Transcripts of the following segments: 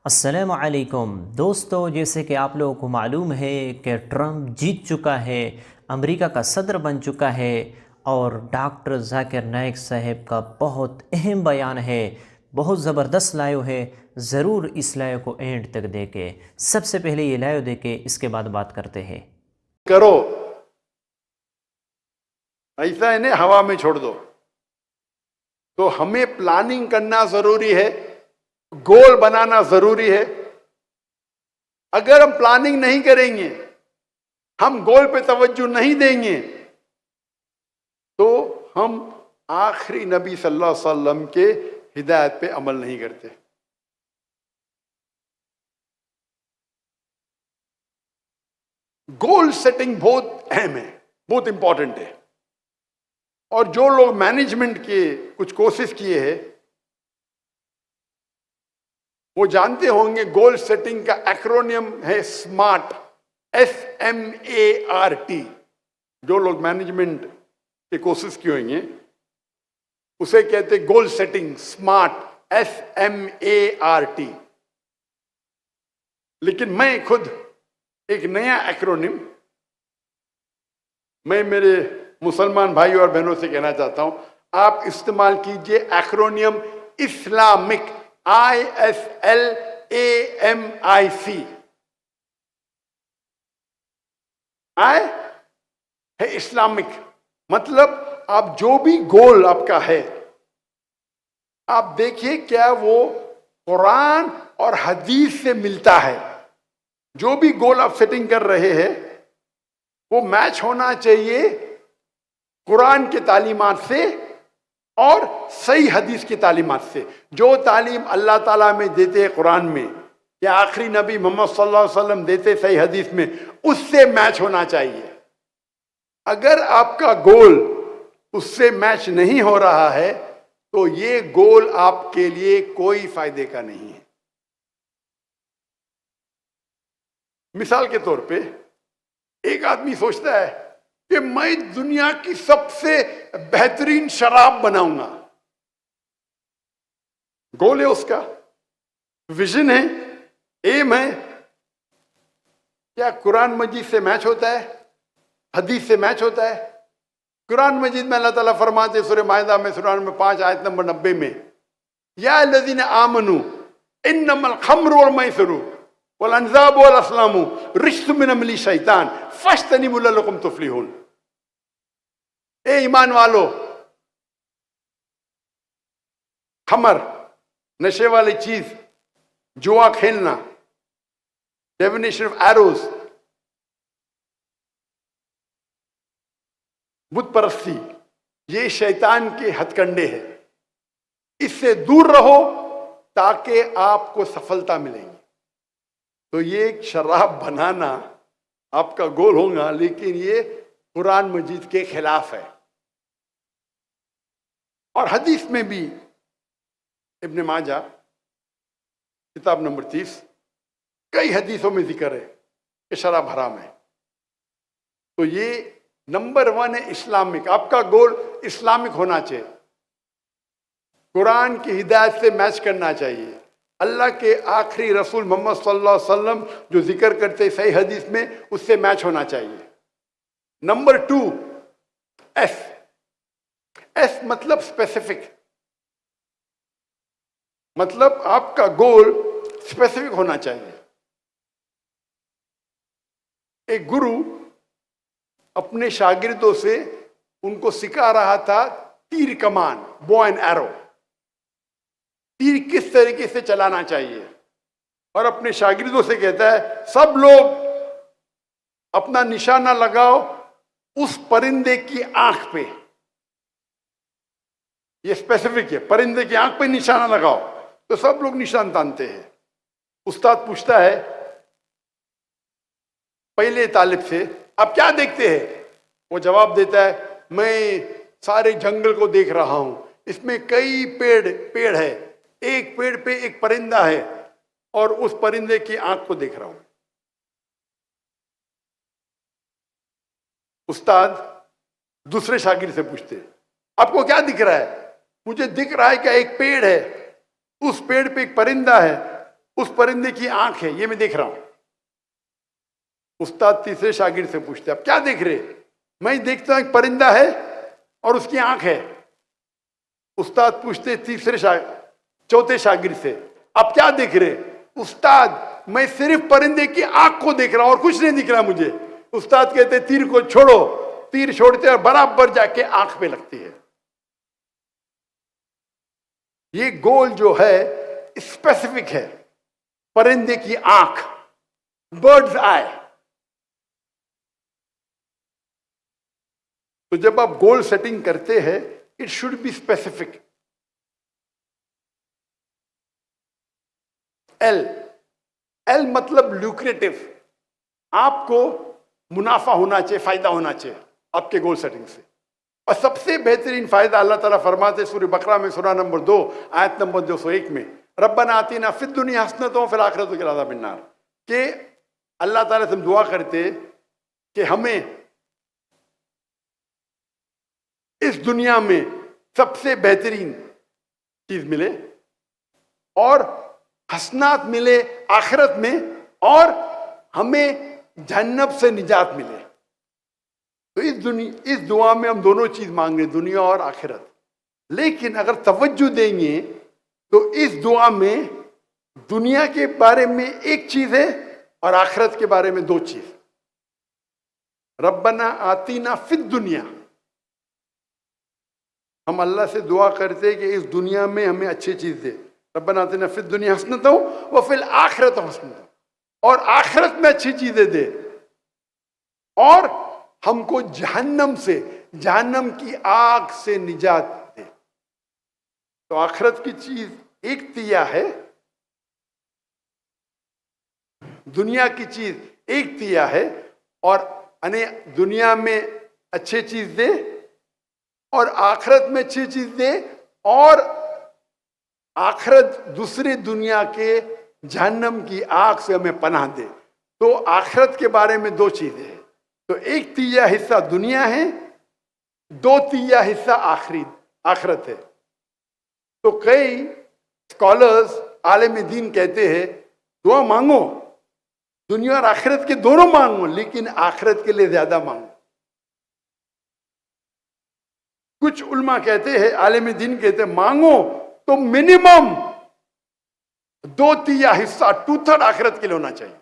अस्सलाम वालेकुम दोस्तों, जैसे कि आप लोगों को मालूम है कि ट्रम्प जीत चुका है, अमेरिका का सदर बन चुका है और डॉक्टर जाकिर नाइक साहब का बहुत अहम बयान है, बहुत ज़बरदस्त लायो है। ज़रूर इस लायो को एंड तक देके, सबसे पहले ये लायो देके इसके बाद बात करते हैं। करो, ऐसा इन्हें हवा में छोड़ दो। तो हमें प्लानिंग करना जरूरी है, गोल बनाना जरूरी है। अगर हम प्लानिंग नहीं करेंगे, हम गोल पे तवज्जो नहीं देंगे, तो हम आखिरी नबी सल्लल्लाहु अलैहि वसल्लम के हिदायत पे अमल नहीं करते। गोल सेटिंग बहुत अहम है, बहुत इंपॉर्टेंट है। और जो लोग मैनेजमेंट के कुछ कोशिश किए हैं वो जानते होंगे गोल सेटिंग का एक्रोनियम है स्मार्ट, SMART। जो लोग मैनेजमेंट की कोशिश किए होंगे उसे कहते गोल सेटिंग स्मार्ट, SMART। लेकिन मैं खुद एक नया एक्रोनिम मैं मेरे मुसलमान भाई और बहनों से कहना चाहता हूं, आप इस्तेमाल कीजिए एक्रोनियम इस्लामिक, ISLAMIC। आई है इस्लामिक, मतलब आप जो भी गोल आपका है, आप देखिए क्या वो कुरान और हदीस से मिलता है। जो भी गोल आप सेटिंग कर रहे हैं वो मैच होना चाहिए कुरान के तालीमात से और सही हदीस की तालीमात से। जो तालीम अल्लाह ताला में देते हैं कुरान में, या आखिरी नबी मोहम्मद सल्लल्लाहु अलैहि वसल्लम देते सही हदीस में, उससे मैच होना चाहिए। अगर आपका गोल उससे मैच नहीं हो रहा है तो ये गोल आपके लिए कोई फायदे का नहीं है। मिसाल के तौर पे एक आदमी सोचता है कि मैं दुनिया की सबसे बेहतरीन शराब बनाऊंगा। गोल है उसका, विजन है, एम है। क्या कुरान मजीद से मैच होता है? हदीस से मैच होता है? कुरान मजीद में अल्लाह ताला फरमाते सूरह माइदा में सूरह नंबर 5 आयत नंबर 90 में, या लज़ीना आमनू इन्नमल खम्रु वल मैसिरु वल अंज़ाबु वल अस्लामु रिज्सुम मिन अमली शैतान फज्तनिबू लअल्लकुम तुफ्लिहून। ए ईमान वालो, खमर, नशे वाली चीज, जुआ खेलना, डिविनेशन ऑफ एरोज, बुत परस्ती, ये शैतान के हथकंडे हैं। इससे दूर रहो ताकि आपको सफलता मिलेगी। तो ये शराब बनाना आपका गोल होगा, लेकिन ये कुरान मजीद के खिलाफ है। और हदीस में भी इब्न माजा किताब नंबर 30 कई हदीसों में जिक्र है कि शराब हराम है। तो ये नंबर 1 है इस्लामिक। आपका गोल इस्लामिक होना चाहिए, कुरान की हिदायत से मैच करना चाहिए। अल्लाह के आखिरी रसूल मोहम्मद सल्लल्लाहु अलैहि वसल्लम जो जिक्र करते सही हदीस में, उससे मैच होना चाहिए। नंबर 2 एस मतलब स्पेसिफिक, मतलब आपका गोल स्पेसिफिक होना चाहिए। एक गुरु अपने शागिर्दों से उनको सिखा रहा था तीर कमान, बो एंड एरो, तीर किस तरीके से चलाना चाहिए। और अपने शागिर्दों से कहता है, सब लोग अपना निशाना लगाओ उस परिंदे की आंख पे। ये स्पेसिफिक है, परिंदे की आंख पे निशाना लगाओ। तो सब लोग निशान तानते हैं। उस्ताद पूछता है पहले तालिब से, आप क्या देखते हैं? वो जवाब देता है, मैं सारे जंगल को देख रहा हूं, इसमें कई पेड़ है, एक पेड़ पे एक परिंदा है और उस परिंदे की आंख को देख रहा हूं। उस्ताद दूसरे शागिर्द से पूछते हैं, आपको क्या दिख रहा है? मुझे दिख रहा है कि एक पेड़ है, उस पेड़ पे एक परिंदा है उस परिंदे की आंख है, ये मैं देख रहा हूं। उस्ताद तीसरे शागिर्द से पूछते, आप क्या देख रहे? मैं देखता हूं एक परिंदा है और उसकी आंख है। उस्ताद पूछते चौथे शागिर्द से, आप क्या देख रहे? उस्ताद, मैं सिर्फ परिंदे की आंख को देख रहा हूं और कुछ नहीं दिख रहा मुझे। उस्ताद कहते, तीर को छोड़ो। तीर छोड़ते और बराबर जाके आंख पे लगती है। ये गोल जो है स्पेसिफिक है, परिंदे की आंख, बर्ड्स आई। तो जब आप गोल सेटिंग करते हैं, it should be specific. L मतलब ल्यूक्रेटिव, आपको मुनाफा होना चाहिए, फायदा होना चाहिए आपके गोल सेटिंग से। और सबसे बेहतरीन फायदा अल्लाह ताला फरमाते सूरह बकरा में, सूरह नंबर 2 आयत नंबर 201 में, रब्बना आतिना फिद दुनिया हसनतों फिल आखिरत अज़ाब अन्नार, कि अल्लाह ताला से हम दुआ करते कि हमें इस दुनिया में सबसे बेहतरीन चीज मिले और हसनात मिले आखिरत में, और हमें जहन्नम से निजात मिले। तो इस दुआ में हम दोनों चीज मांग रहे, दुनिया और आखिरत। लेकिन अगर तवज्जो देंगे तो इस दुआ में दुनिया के बारे में एक चीज है और आखिरत के बारे में दो चीज। रब्बना आतीना फिद दुनिया, हम अल्लाह से दुआ करते कि इस दुनिया में हमें अच्छी चीज दे। रब्बना आतिना फिद दुनिया हसनतों व फिल आखिरत हसनतों, और आखिरत में अच्छी चीजें दे, और हमको जहन्नम से, जहन्नम की आग से निजात दे। तो आखिरत की चीज एक तिया है, दुनिया की चीज एक तिया है। और अने दुनिया में अच्छी चीज दे और आखिरत में अच्छी चीज दे, और आखिरत दूसरी दुनिया के जहन्नम की आग से हमें पनाह दे। तो आखिरत के बारे में दो चीजें हैं। तो एक तिया हिस्सा दुनिया है, दो तिया हिस्सा आखिरत है। तो कई स्कॉलर्स, आलिम दीन कहते हैं दुआ मांगो, दुनिया और आखिरत के दोनों मांगो, लेकिन आखिरत के लिए ज्यादा मांगो। कुछ उल्मा कहते हैं, आलिम दीन कहते हैं, मांगो तो मिनिमम दो तिया हिस्सा, 2/3 आखिरत के लिए होना चाहिए।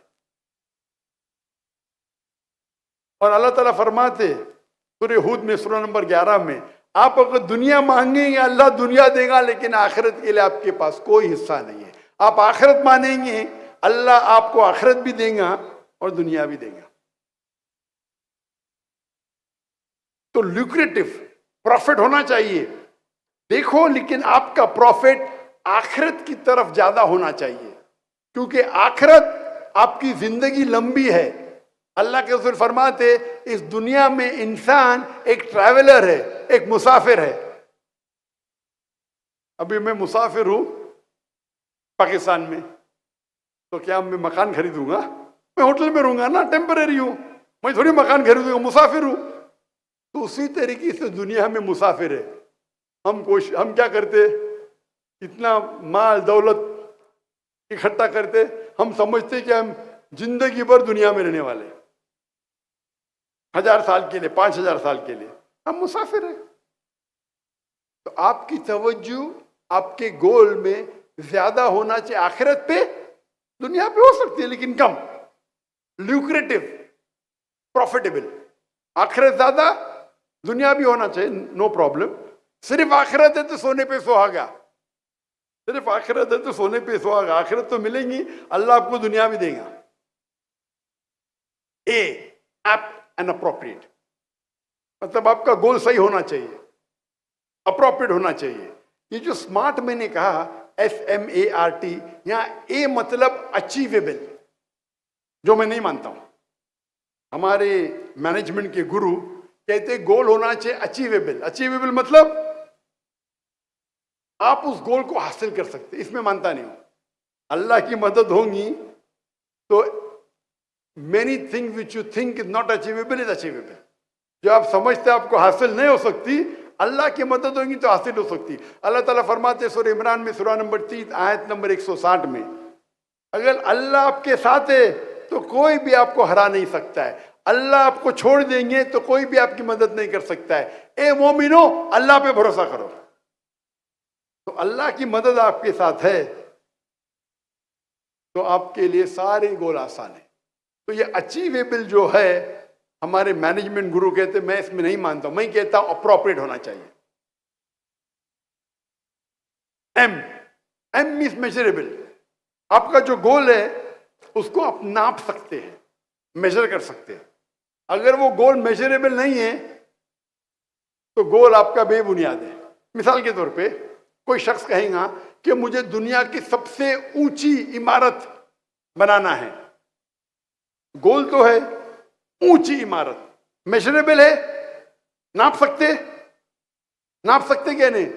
और अल्लाह ताला फरमाते सूरह हूद में, सूरह नंबर 11 में, आप अगर दुनिया मांगेंगे अल्लाह दुनिया देगा, लेकिन आखिरत के लिए आपके पास कोई हिस्सा नहीं है। आप आखिरत मानेंगे अल्लाह आपको आखिरत भी देगा और दुनिया भी देगा। तो ल्यूक्रेटिव प्रॉफिट होना चाहिए, देखो, लेकिन आपका प्रॉफिट आखिरत की तरफ ज्यादा होना चाहिए, क्योंकि आखिरत आपकी जिंदगी लंबी है। अल्लाह के रसूल फरमाते इस दुनिया में इंसान एक ट्रैवलर है, एक मुसाफिर है। अभी मैं मुसाफिर हूं पाकिस्तान में, तो क्या मैं मकान खरीदूंगा? मैं होटल में रहूंगा ना, टेम्परेरी हूं, मैं थोड़ी मकान खरीदूंगा, मुसाफिर हूं। तो उसी तरीके से दुनिया में मुसाफिर है। हम क्या करते, इतना माल दौलत इकट्ठा करते, हम समझते कि हम जिंदगी भर दुनिया में रहने वाले, 1000 साल के लिए, 5000 साल के लिए, हम मुसाफिर हैं। तो आपकी तवज्जो आपके गोल में ज्यादा होना चाहिए आखिरत पे, दुनिया पे हो सकती है लेकिन कम, ल्यूक्रेटिव, प्रॉफिटेबल। आखिरत ज्यादा, दुनिया भी होना चाहिए, नो प्रॉब्लम। सिर्फ आखिरत है तो सोने पे सुहागा, सिर्फ आखिरत है तो सोने पे सुहागा। आखिरत तो मिलेंगी, अल्लाह आपको दुनिया भी देगा। एप्ट एंड अप्रोप्रिएट, मतलब आपका गोल सही होना चाहिए, अप्रोप्रिएट होना चाहिए। ये जो स्मार्ट मैंने कहा, SMART, यहां ए मतलब अचीवेबल, जो मैं नहीं मानता हूं। हमारे मैनेजमेंट के गुरु कहते गोल होना चाहिए अचीवेबल। अचीवेबल मतलब आप उस गोल को हासिल कर सकते, इसमें मानता नहीं हूं। अल्लाह की मदद होगी तो many things which you think is not achievable is achievable. जो आप समझते हैं आपको हासिल नहीं हो सकती, अल्लाह की मदद होगी तो हासिल हो सकती। अल्लाह ताला फरमाते सूरह इमरान में, सूरह नंबर 3 आयत नंबर 160 में, अगर अल्लाह आपके साथ है तो कोई भी आपको हरा नहीं सकता है। अल्लाह आपको छोड़ देंगे तो कोई भी आपकी मदद नहीं कर सकता है। ए मोमिनो, अल्लाह पे भरोसा करो। तो अल्लाह की मदद आपके साथ है तो आपके लिए सारे गोल आसान है। तो ये अचीवेबल जो है, हमारे मैनेजमेंट गुरु कहते, मैं इसमें नहीं मानता, मैं कहता हूं अप्रोप्रिएट होना चाहिए। M means measurable. आपका जो गोल है उसको आप नाप सकते हैं, मेजर कर सकते हैं। अगर वो गोल मेजरेबल नहीं है तो गोल आपका बेबुनियाद है। मिसाल के तौर पे कोई शख्स कहेगा कि मुझे दुनिया की सबसे ऊंची इमारत बनाना है। गोल तो है ऊंची इमारत, मेजरेबल है, नाप सकते क्या नहीं?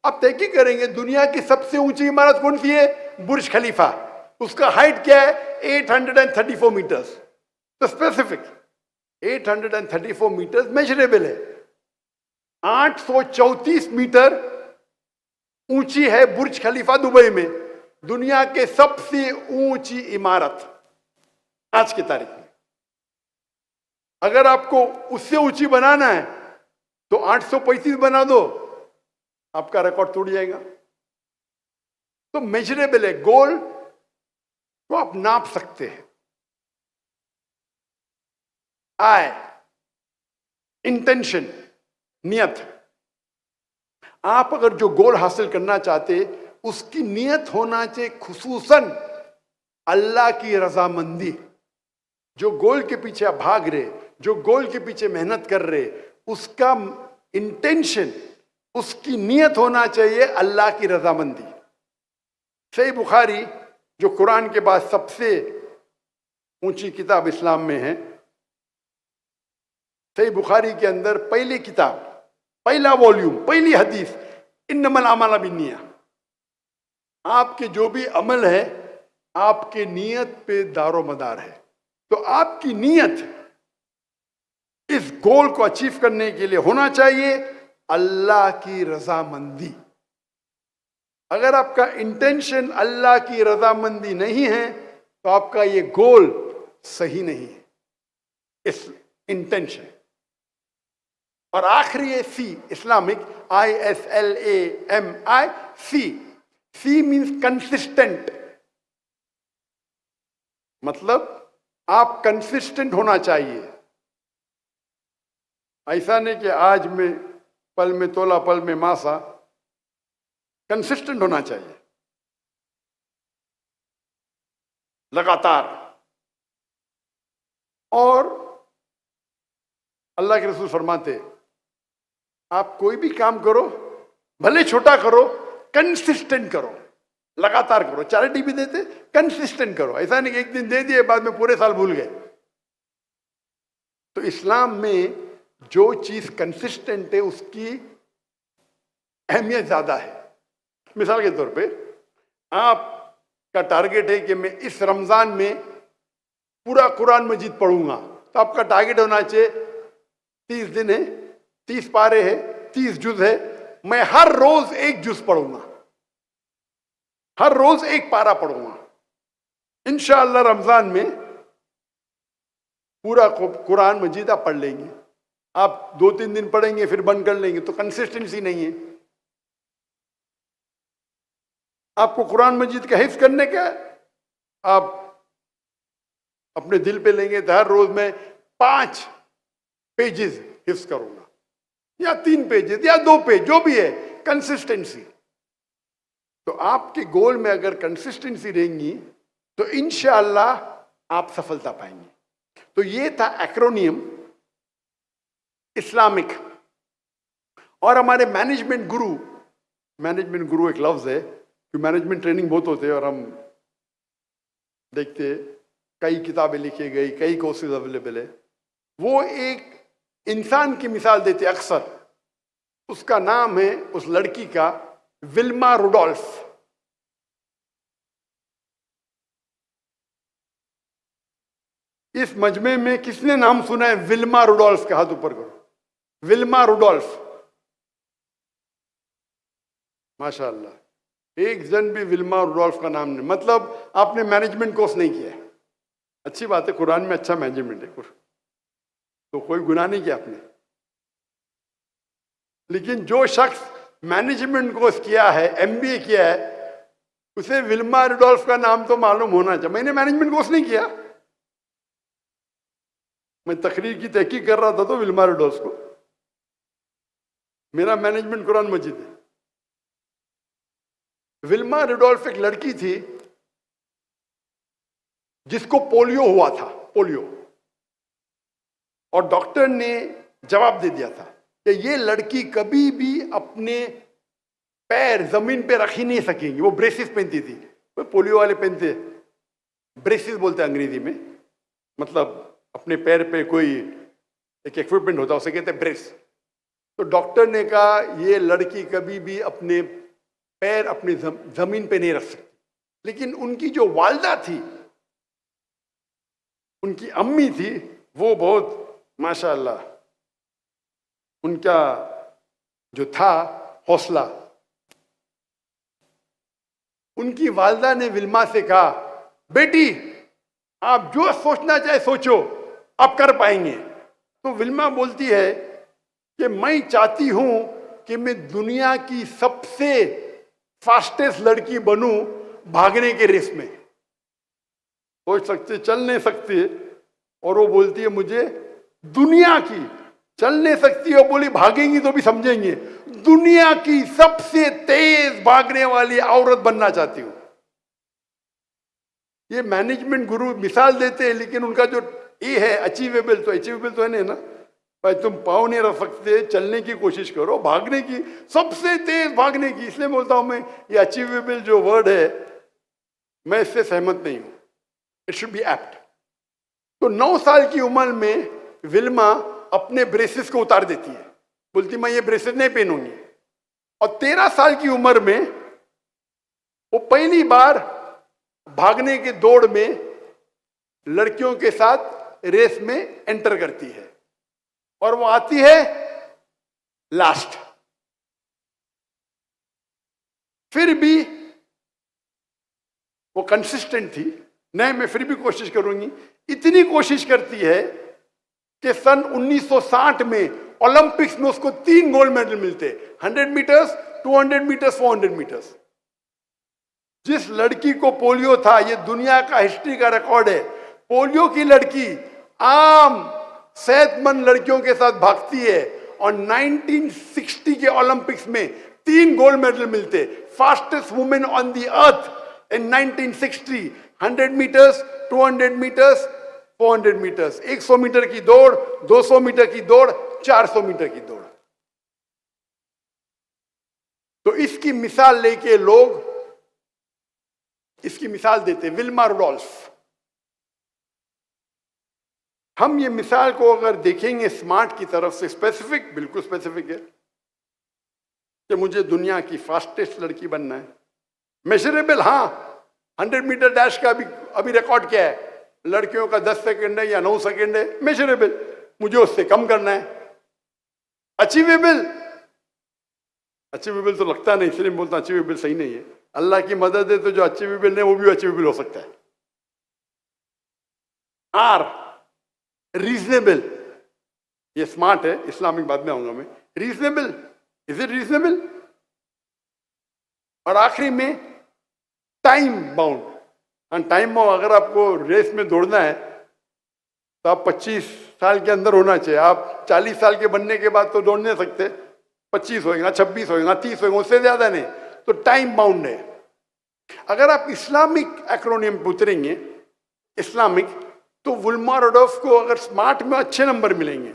अब तय की करेंगे दुनिया की सबसे ऊंची इमारत कौन सी है? बुर्ज खलीफा। उसका हाइट क्या है? 834 मीटर्स। तो स्पेसिफिक 834 मीटर्स मेजरेबल है। 834 मीटर ऊंची है बुर्ज खलीफा दुबई में, दुनिया के सबसे ऊंची इमारत आज की तारीख में। अगर आपको उससे ऊंची बनाना है तो 835 बना दो, आपका रिकॉर्ड टूट जाएगा। तो मेजरेबल है, गोल को आप नाप सकते हैं। आय, इंटेंशन, नियत। आप अगर जो गोल हासिल करना चाहते उसकी नियत होना चाहिए, खुसूसन अल्लाह की रजामंदी। जो गोल के पीछे आप भाग रहे, जो गोल के पीछे मेहनत कर रहे, उसका इंटेंशन, उसकी नियत होना चाहिए अल्लाह की रजामंदी। सही बुखारी जो कुरान के बाद सबसे ऊंची किताब इस्लाम में है, सही बुखारी के अंदर पहली किताब, पहला वॉल्यूम, पहली हदीस, इन्नमल अमाल बिन्निया। आपके जो भी अमल है आपके नियत पे दारोमदार है। तो आपकी नियत इस गोल को अचीव करने के लिए होना चाहिए अल्लाह की रजामंदी। अगर आपका इंटेंशन अल्लाह की रजामंदी नहीं है तो आपका ये गोल सही नहीं है, इस इंटेंशन। और आखिरी है C, Islamic, ISLAMI, C means consistent. मतलब आप कंसिस्टेंट होना चाहिए। ऐसा नहीं कि आज में पल में तोला पल में मासा, कंसिस्टेंट होना चाहिए लगातार। और अल्लाह के रसूल फरमाते, आप कोई भी काम करो, भले छोटा करो, कंसिस्टेंट करो, लगातार करो। चैरिटी भी देते, कंसिस्टेंट करो। ऐसा नहीं कि एक दिन दे दिए बाद में पूरे साल भूल गए। तो इस्लाम में जो चीज कंसिस्टेंट है उसकी अहमियत ज्यादा है। मिसाल के तौर पे आपका टारगेट है कि मैं इस रमजान में पूरा कुरान मजीद पढ़ूंगा, तो आपका टारगेट होना चाहिए 30 दिन है, 30 पारे है, 30 जुज है, मैं हर रोज एक जुज पढ़ूंगा, हर रोज एक पारा पढ़ूंगा। इंशाअल्लाह रमजान में पूरा कुरान मजीद आप पढ़ लेंगे। आप 2-3 दिन पढ़ेंगे फिर बंद कर लेंगे, तो कंसिस्टेंसी नहीं है। आपको कुरान मजीद का हिफ्ज करने का, आप अपने दिल पे लेंगे तो हर रोज मैं 5 पेजेस हिफ्ज करूंगा, या 3 पेजेस या 2 पेज, जो भी है, कंसिस्टेंसी। तो आपके गोल में अगर कंसिस्टेंसी रहेंगी तो इंशाअल्लाह आप सफलता पाएंगे। तो ये था एक्रोनियम इस्लामिक। और हमारे मैनेजमेंट गुरु एक लफ्ज है कि मैनेजमेंट ट्रेनिंग बहुत होते हैं और हम देखते कई किताबें लिखी गई, कई कोर्सेज अवेलेबल है। वो एक इंसान की मिसाल देते अक्सर, उसका नाम है उस लड़की का विल्मा रुडोल्फ। इस मजमे में किसने नाम सुना है विल्मा रुडोल्फ का? हाथ ऊपर करो। विल्मा रुडोल्फ, माशाअल्लाह। एक जन भी विल्मा रुडोल्फ का नाम नहीं, मतलब आपने मैनेजमेंट कोर्स नहीं किया है। अच्छी बात है, कुरान में अच्छा मैनेजमेंट है, तो कोई गुनाह नहीं किया आपने। लेकिन जो शख्स मैनेजमेंट कोर्स किया है, एमबीए किया है, उसे विल्मा रुडोल्फ का नाम तो मालूम होना चाहिए। मैंने मैनेजमेंट कोर्स नहीं किया, मैं तकरीर की तहकीक कर रहा था तो विल्मा रुडोल्फ को, मेरा मैनेजमेंट कुरान मजीद है। विल्मा रुडोल्फ एक लड़की थी जिसको पोलियो हुआ था, पोलियो, और डॉक्टर ने जवाब दे दिया था कि ये लड़की कभी भी अपने पैर जमीन पे रख ही नहीं सकेंगी। वो ब्रेसिस पहनती थी, वो पोलियो वाले पहनते, ब्रेसिस बोलते हैं अंग्रेजी में, मतलब अपने पैर पे कोई एक इक्विपमेंट होता है, उसे कहते हैं ब्रेस। तो डॉक्टर ने कहा ये लड़की कभी भी अपने पैर अपनी जमीन पे नहीं रख सकती। लेकिन उनकी जो वालदा थी, उनकी अम्मी थी, वो बहुत माशाअल्लाह, उनका जो था हौसला, उनकी वालदा ने विल्मा से कहा बेटी आप जो सोचना चाहे सोचो, आप कर पाएंगे। तो विल्मा बोलती है कि मैं चाहती हूं कि मैं दुनिया की सबसे फास्टेस्ट लड़की बनूं भागने के रेस में। सोच सकते, चल नहीं सकती, और वो बोलती है मुझे दुनिया की, चल नहीं सकती और बोली भागेंगी तो भी समझेंगे, दुनिया की सबसे तेज भागने वाली औरत बनना चाहती हूं। ये मैनेजमेंट गुरु मिसाल देते हैं, लेकिन उनका जो ये है अचीवेबल, तो अचीवेबल तो है नहीं ना भाई, तुम पाँव नहीं रख सकते, चलने की कोशिश करो, भागने की, सबसे तेज भागने की। इसलिए बोलता हूं मैं, ये अचीवेबल जो वर्ड है मैं इससे सहमत नहीं हूं, इट शुड बी एप्ट। तो 9 साल की उम्र में विल्मा अपने ब्रेसेस को उतार देती है, बोलती मैं ये ब्रेसेस नहीं पहनूंगी। और 13 साल की उम्र में वो पहली बार भागने की दौड़ में लड़कियों के साथ रेस में एंटर करती है, और वो आती है लास्ट। फिर भी वो कंसिस्टेंट थी, नहीं मैं फिर भी कोशिश करूंगी। इतनी कोशिश करती है कि सन 1960 में ओलंपिक्स में उसको 3 गोल्ड मेडल मिलते, 100 मीटर्स, 200 मीटर्स, 400 मीटर्स। जिस लड़की को पोलियो था, ये दुनिया का हिस्ट्री का रिकॉर्ड है, पोलियो की लड़की आम सेहतमंद लड़कियों के साथ भागती है, और 1960 के ओलंपिक्स में 3 गोल्ड मेडल मिलते। Fastest women on the earth in 1960, 100 metres, 200 metres, 400 metres, 100 metre की दौड़, 200 मीटर की दौड़, 400 मीटर की दौड़। तो इसकी मिसाल लेके लोग इसकी मिसाल देते, विल्मा रुडोल्फ। हम ये मिसाल को अगर देखेंगे स्मार्ट की तरफ से, स्पेसिफिक, बिल्कुल स्पेसिफिक है कि मुझे दुनिया की फास्टेस्ट लड़की बनना है। मेजरेबल, हाँ, 100 मीटर डैश का अभी रिकॉर्ड क्या है, लड़कियों का 10 सेकंड है या 9 सेकंड है, मेजरेबल, मुझे उससे कम करना है। अचीवेबल, अचीवेबल तो लगता नहीं, इसलिए बोलता अचीवेबल सही नहीं है। अल्लाह की मदद है तो जो अचीवेबल नहीं वो भी अचीवेबल हो सकता है। आर, रीजनेबल, ये स्मार्ट है, इस्लामिक बाद में आऊंगा मैं। Reasonable, is it reasonable? और आखिरी में टाइम बाउंड। टाइम बाउंड, अगर आपको रेस में दौड़ना है तो आप 25 साल के अंदर होना चाहिए। आप 40 साल के बनने के बाद तो दौड़ नहीं सकते, 25 होएगा, 26 होएगा, 30 होएगा, उससे ज्यादा नहीं। तो टाइम बाउंड है। अगर आप इस्लामिक एक्रोनियम पे उतरेंगे, इस्लामिक, तो विल्मा रुडोल्फ को अगर स्मार्ट में अच्छे नंबर मिलेंगे,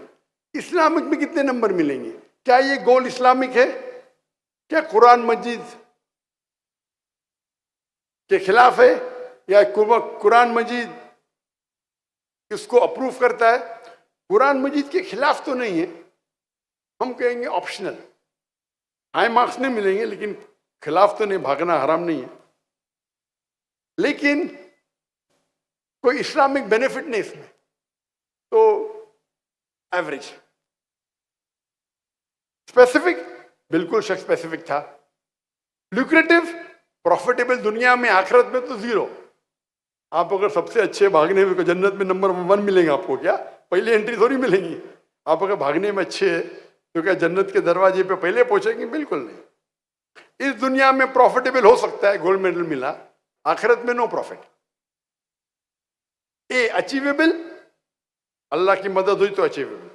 इस्लामिक में कितने नंबर मिलेंगे? क्या ये गोल इस्लामिक है? क्या कुरान मजीद के खिलाफ है, या कुरान मजीद इसको अप्रूव करता है? कुरान मजीद के खिलाफ तो नहीं है, हम कहेंगे ऑप्शनल, हाई मार्क्स नहीं मिलेंगे, लेकिन खिलाफ तो नहीं, भागना हराम नहीं है, लेकिन कोई इस्लामिक बेनिफिट नहीं इसमें, तो एवरेज। स्पेसिफिक, बिल्कुल स्पेसिफिक था। ल्यूक्रेटिव, प्रॉफिटेबल दुनिया में, आखिरत में तो जीरो। आप अगर सबसे अच्छे भागने में, जन्नत में नंबर 1 मिलेंगे आपको, क्या पहली एंट्री थोड़ी मिलेंगी। आप अगर भागने में अच्छे हैं तो क्या जन्नत के दरवाजे पे पहले पहुंचेंगे? बिल्कुल नहीं। इस दुनिया में प्रॉफिटेबल हो सकता है, गोल्ड मेडल मिला, आखिरत में नो प्रॉफिट। ए अचीवेबल, अल्लाह की मदद हुई तो अचीवेबल।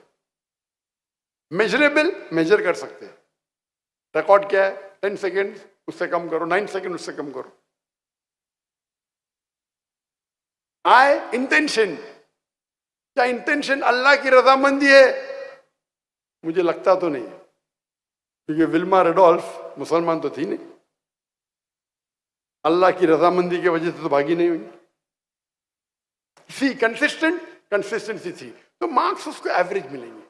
मेजरेबल, मेजर कर सकते हैं। रिकॉर्ड क्या है? 10 सेकेंड, उससे कम करो, 9 सेकेंड, उससे कम करो। आय इंटेंशन, क्या इंटेंशन अल्लाह की रजामंदी है? मुझे लगता तो नहीं, क्योंकि विल्मा रेडोल्फ मुसलमान तो थी नहीं, अल्लाह की रजामंदी की वजह से तो भागी नहीं हुई। सी कंसिस्टेंट, कंसिस्टेंसी थी, तो मार्क्स उसको एवरेज मिलेंगे।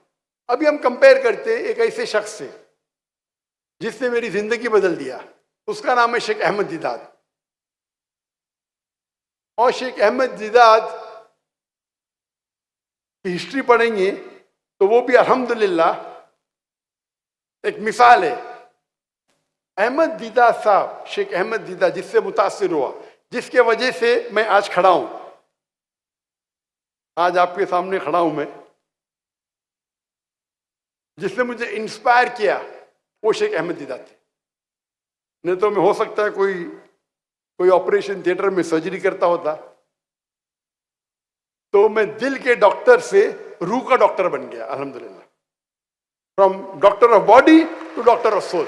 अभी हम कंपेयर करते हैं एक ऐसे शख्स से जिसने मेरी जिंदगी बदल दिया, उसका नाम है शेख अहमद दीदात। और शेख अहमद दीदात की हिस्ट्री पढ़ेंगे तो वो भी अल्हम्दुलिल्लाह एक मिसाल है। अहमद दीदात साहब, शेख अहमद दीदात, जिससे मुतासिर हुआ, जिसके वजह से मैं आज खड़ा हूं, आज आपके सामने खड़ा हूं मैं, जिसने मुझे इंस्पायर किया, वो शेख अहमद दीदात थे। नहीं तो मैं हो सकता है कोई ऑपरेशन थिएटर में सर्जरी करता होता तो मैं दिल के डॉक्टर से रूह का डॉक्टर बन गया, अल्हम्दुलिल्लाह। From doctor of body to doctor of soul.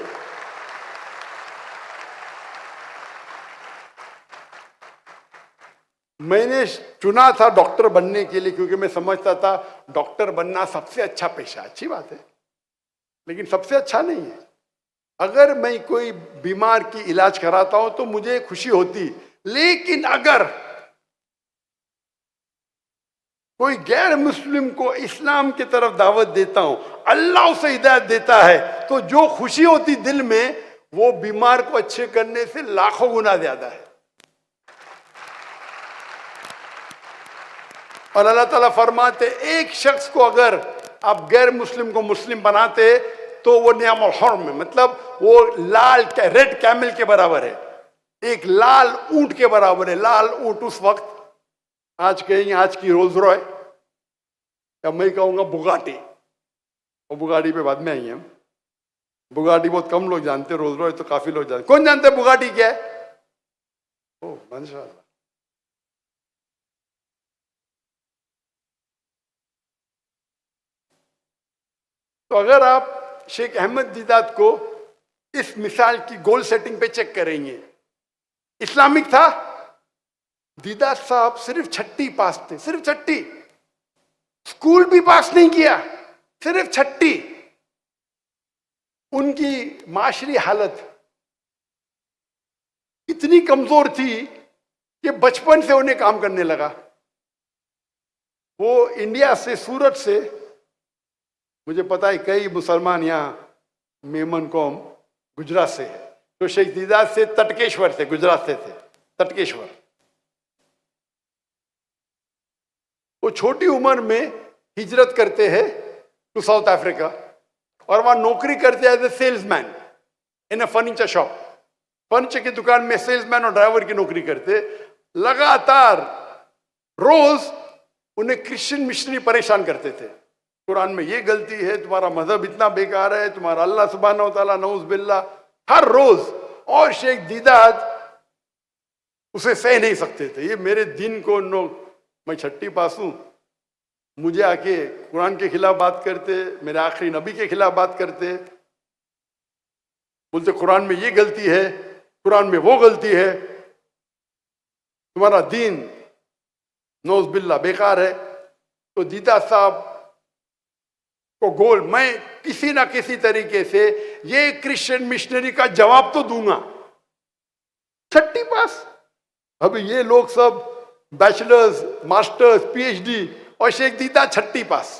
मैंने चुना था डॉक्टर बनने के लिए, क्योंकि मैं समझता था डॉक्टर बनना सबसे अच्छा पेशा। अच्छी बात है, लेकिन सबसे अच्छा नहीं है। अगर मैं कोई बीमार की इलाज कराता हूं तो मुझे खुशी होती, लेकिन अगर कोई गैर मुस्लिम को इस्लाम की तरफ दावत देता हूं, अल्लाह उसे हिदायत देता है, तो जो खुशी होती दिल में, वो बीमार को अच्छे करने से लाखों गुना ज्यादा है। और अल्लाह ताला फरमाते, एक शख्स को अगर आप गैर मुस्लिम को मुस्लिम बनाते तो वो नियामल हर्म है, मतलब वो लाल रेड कैमल के बराबर है, एक लाल ऊंट के बराबर है। लाल ऊंट उस वक्त, आज कहेंगे आज की रोल्स रॉय, या मैं कहूंगा बुगाटी, और बुगाटी पे बाद में आई हम। बुगाटी बहुत कम लोग जानते, रोल्स रॉय तो काफी लोग जानते। कौन जानते बुगाटी क्या है? ओह माशाअल्लाह। तो अगर आप शेख अहमद दीदात को इस मिसाल की गोल सेटिंग पे चेक करेंगे, इस्लामिक था। दीदात साहब सिर्फ 6ठी पास थे, सिर्फ 6ठी, स्कूल भी पास नहीं किया, सिर्फ 6ठी। उनकी माशरी हालत इतनी कमजोर थी कि बचपन से उन्हें काम करने लगा। वो इंडिया से, सूरत से, मुझे पता है कई मुसलमान यहाँ मेमन कौम गुजरात से है, तो शेख दीदात से तटकेश्वर से, गुजरात से थे, तटकेश्वर। वो छोटी उम्र में हिजरत करते हैं टू साउथ अफ्रीका, और वहां नौकरी करते हैं as a salesman in a furniture shop. Furniture की दुकान में सेल्समैन और ड्राइवर की नौकरी करते। लगातार रोज उन्हें क्रिश्चियन मिशनरी परेशान करते थे, कुरान में ये गलती है, तुम्हारा मजहब इतना बेकार है, तुम्हारा अल्लाह सुब्हानहू व तआला नऊज़ बिल्लाह, हर रोज। और शेख दीदात उसे सह नहीं सकते थे, ये मेरे दिन को मैं 6ठी पास हूं, मुझे आके कुरान के खिलाफ बात करते, मेरे आखिरी नबी के खिलाफ बात करते, बोलते कुरान में ये गलती है, कुरान में वो गलती है, तुम्हारा दीन नऊज़ बिल्लाह बेकार है। तो दीदात साहब को गोल, मैं किसी ना किसी तरीके से ये क्रिश्चियन मिशनरी का जवाब तो दूंगा। 6ठी पास, अभी ये लोग सब बैचलर्स, मास्टर्स, पीएचडी, और शेख दीदात 6ठी पास,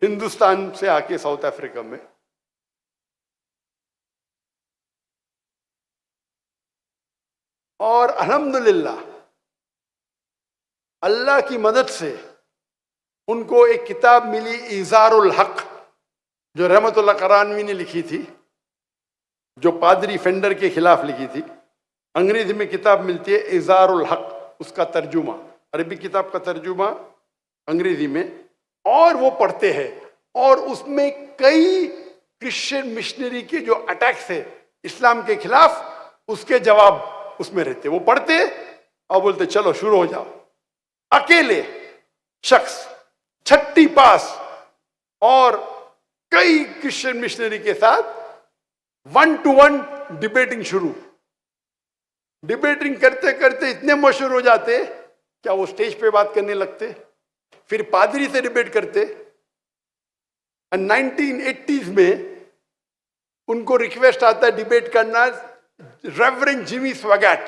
हिंदुस्तान से आके साउथ अफ्रीका में। और अल्हम्दुलिल्लाह अल्लाह की मदद से उनको एक किताब मिली, इज़ारुल हक, जो रहमतुल्लाह करानवी ने लिखी थी। जो पादरी फेंडर के खिलाफ लिखी थी। अंग्रेजी में किताब मिलती है इज़ारुल हक, उसका तर्जुमा, अरबी किताब का तर्जुमा अंग्रेजी में, और वो पढ़ते हैं और उसमें कई क्रिश्चियन मिशनरी के जो अटैक्स है इस्लाम के खिलाफ, उसके जवाब उसमें रहते। वो पढ़ते और बोलते चलो शुरू हो जाओ। अकेले शख्स, छठी पास और कई क्रिश्चियन मिशनरी के साथ 1-to-1 डिबेटिंग शुरू। डिबेटिंग करते करते इतने मशहूर हो जाते क्या वो स्टेज पे बात करने लगते, फिर पादरी से डिबेट करते। 1980s में उनको रिक्वेस्ट आता है डिबेट करना रेवरेंड जिमी स्वैगट।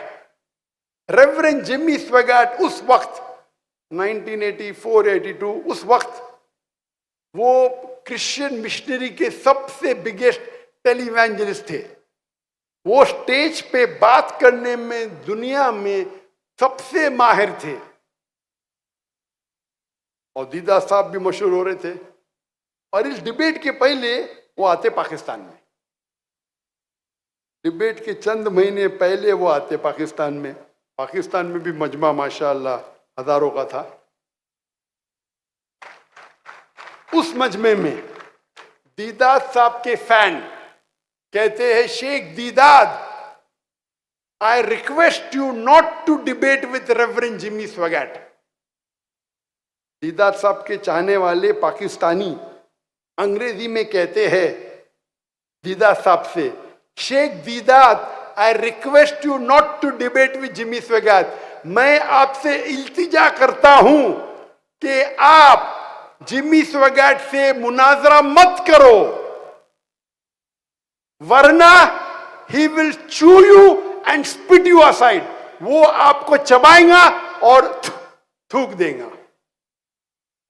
रेवरेंड जिमी स्वैगट उस वक्त 1984-82 उस वक्त वो क्रिश्चियन मिशनरी के सबसे बिगेस्ट टेलीवेंजलिस्ट थे। वो स्टेज पे बात करने में दुनिया में सबसे माहिर थे। और दीदा साहब भी मशहूर हो रहे थे। और इस डिबेट के पहले वो आते पाकिस्तान में, डिबेट के चंद महीने पहले वो आते पाकिस्तान में। पाकिस्तान में भी मजमा माशाअल्लाह हजारों का था। उस मजमे में दीदाद साहब के फैन कहते हैं, Sheikh Deedat, I request you not to debate with Reverend Jimmy Swaggart. Deedat साहब के चाहने वाले पाकिस्तानी अंग्रेजी में कहते हैं दीदाद साहब से, Sheikh Deedat, I request you not to debate with Jimmy Swaggart. मैं आपसे इल्तिजा करता हूं कि आप जिमी स्वैगट से मुनाजरा मत करो, वरना ही विल चू you and spit you aside. वो आपको चबाएगा और थूक देगा।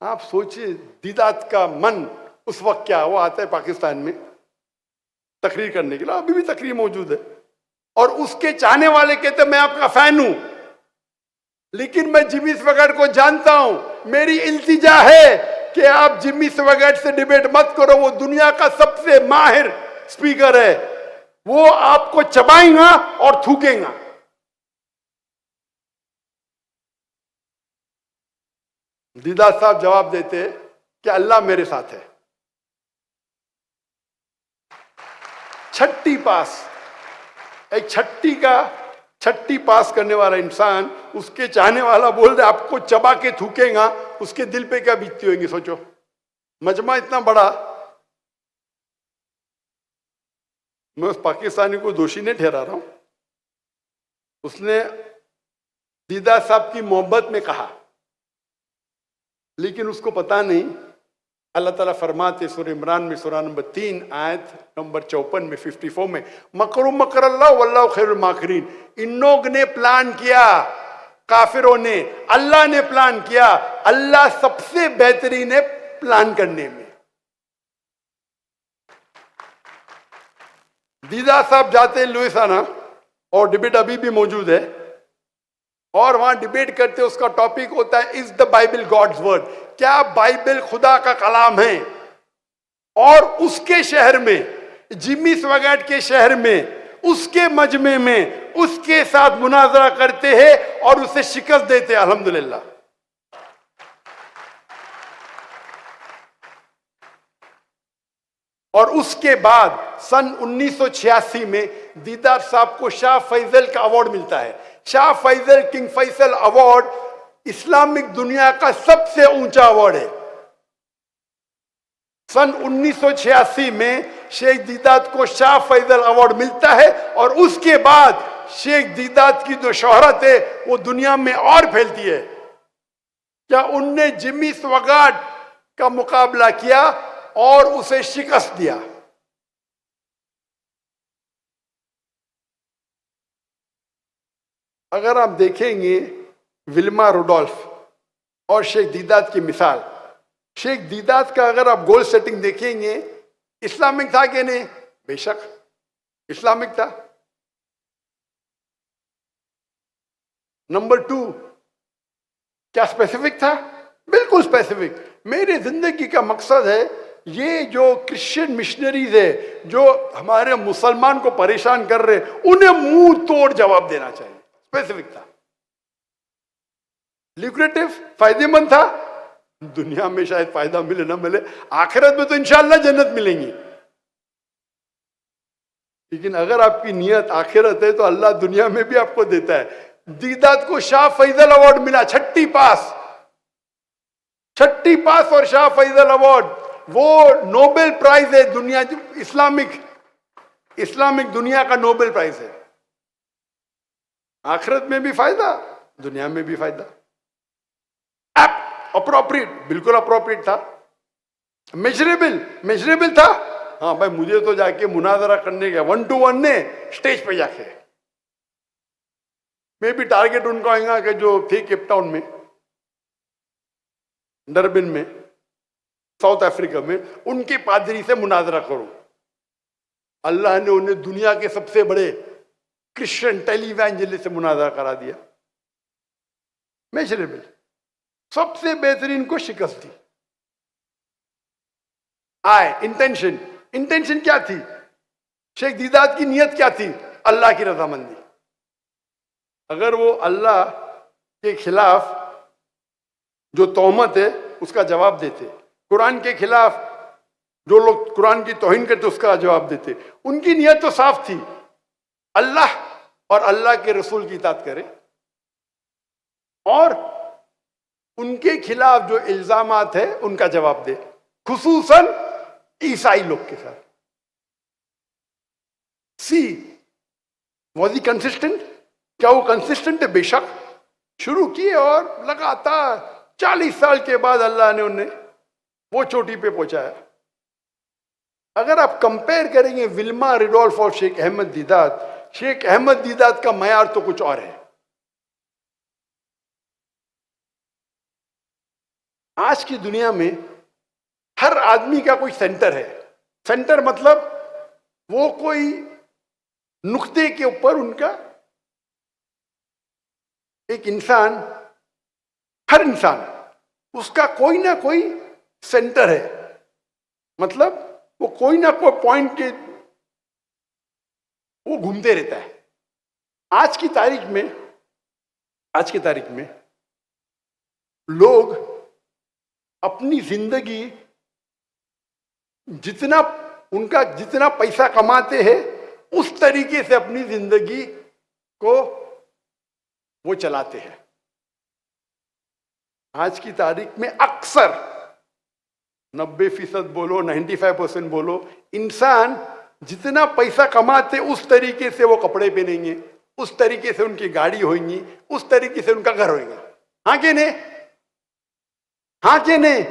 आप सोचिए दीदात का मन उस वक्त क्या। वो आता है पाकिस्तान में तकरीर करने के लिए, अभी भी तकरीर मौजूद है, और उसके चाहने वाले कहते मैं आपका फैन हूं, लेकिन मैं जिमी स्वैगट को जानता हूं, मेरी इल्तिजा है कि आप जिमी स्वैगट से डिबेट मत करो। वो दुनिया का सबसे माहिर स्पीकर है, वो आपको चबाएगा और थूकेगा। दीदा साहब जवाब देते कि अल्लाह मेरे साथ है। छठी पास, एक छठी पास करने वाला इंसान, उसके चाहने वाला बोल रहे आपको चबा के थूकेगा, उसके दिल पे क्या बीतती होगी सोचो। मजमा इतना बड़ा। मैं उस पाकिस्तानी को दोषी नहीं ठहरा रहा हूं, उसने दीदा साहब की मोहब्बत में कहा, लेकिन उसको पता नहीं अल्लाह ताला फरमाते सूरह इमरान में सूरह नंबर 3 आयत नंबर 54 में 54 में, मकरू मकर अल्लाह वल्लाहु खैरुल माकिरीन। इन लोग ने प्लान किया, काफिरों ने, अल्लाह ने प्लान किया, अल्लाह सबसे बेहतरीन है प्लान करने में। दीदा साहब जाते हैं लुइसियाना और डिबेट अभी भी मौजूद है, और वहां डिबेट करते, उसका टॉपिक होता है is the Bible God's word, क्या बाइबल खुदा का कलाम है। और उसके शहर में, जिमी स्वैगट के शहर में, उसके मजमे में उसके साथ मुनाजरा करते हैं और उसे शिकस्त देते हैं, अल्हम्दुलिल्लाह। और उसके बाद सन 1986 में दीदार साहब को शाह फैसल का अवार्ड मिलता है। Shah Faisal, King Faisal award Islamic दुनिया का सबसे ऊंचा अवार्ड है। सन 1986 में शेख दीदात को शाह फैसल अवार्ड मिलता है, और उसके बाद शेख दीदात की जो शोहरत है वो दुनिया में और फैलती है। क्या उनने जिमी स्वैगट का मुकाबला किया और उसे शिकस्त दिया। अगर आप देखेंगे विल्मा रुडोल्फ और शेख दीदात की मिसाल, शेख दीदात का अगर आप गोल सेटिंग देखेंगे, इस्लामिक था कि नहीं? बेशक इस्लामिक था। नंबर 2, क्या स्पेसिफिक था? बिल्कुल स्पेसिफिक। मेरी जिंदगी का मकसद है ये जो क्रिश्चियन मिशनरीज है जो हमारे मुसलमान को परेशान कर रहे, उन्हें मुंह तोड़ जवाब देना चाहिए। स्पेसिफिक था, ल्यूक्रेटिव, फायदेमंद था। दुनिया में शायद फायदा मिले ना मिले, आखिरत में तो इंशाअल्लाह जन्नत मिलेंगी। लेकिन अगर आपकी नियत आखिरत है तो अल्लाह दुनिया में भी आपको देता है। दीदात को शाह फैजल अवार्ड मिला, छठी पास और शाह फैजल अवार्ड, वो नोबेल प्राइज है दुनिया, इस्लामिक दुनिया का नोबेल प्राइज है। आखिरत में भी फायदा, दुनिया में भी फायदा। अप्रोप्रिएट, बिल्कुल अप्रोप्रिएट था। मेजरेबल था। हाँ भाई, मुझे तो जाके मुनाजरा करने का 1-to-1 ने स्टेज पे जाके, मैं भी टारगेट उनका आएगा कि जो थे केप टाउन में, डरबिन में, साउथ अफ्रीका में, उनके पादरी से मुनाजरा करूं। अल्लाह ने उन्हें दुनिया के सबसे बड़े क्रिश्चियन टेलीवैंजलिस्ट से मुनाजरा करा दिया। मेजरेबल, सबसे बेहतरीन को शिकस्त दी। इंटेंशन क्या थी? शेख दीदात की नियत क्या थी? अल्लाह की रजामंदी। अगर वो अल्लाह के खिलाफ जो तोहमत है उसका जवाब देते, कुरान के खिलाफ जो लोग कुरान की तौहीन करते उसका जवाब देते, उनकी नियत तो साफ थी, अल्लाह और अल्लाह के रसूल की इताअत करे, और उनके खिलाफ जो इल्जामात है उनका जवाब दे, खुसूसन ईसाई लोग के साथ। Was he consistent? क्या वो कंसिस्टेंट है? बेशक। शुरू किए और लगातार 40 साल के बाद अल्लाह ने उन्हें वो चोटी पे पहुंचाया। अगर आप कंपेयर करेंगे विल्मा रिडोल्फ और शेख अहमद दीदात, शेख अहमद दीदात का मयार तो कुछ और है। आज की दुनिया में हर आदमी का कोई सेंटर है। सेंटर मतलब वो कोई नुक्ते के ऊपर उनका एक इंसान, हर इंसान उसका कोई ना कोई सेंटर है, मतलब वो कोई ना कोई पॉइंट के वो घूमते रहता है। आज की तारीख में लोग अपनी जिंदगी जितना पैसा कमाते हैं उस तरीके से अपनी जिंदगी को वो चलाते हैं। आज की तारीख में अक्सर 90% बोलो, 95% बोलो, इंसान जितना पैसा कमाते उस तरीके से वो कपड़े पहनेंगे, उस तरीके से उनकी गाड़ी होगी, उस तरीके से उनका घर होगा। हाँ कि नहीं? हाँ कि नहीं?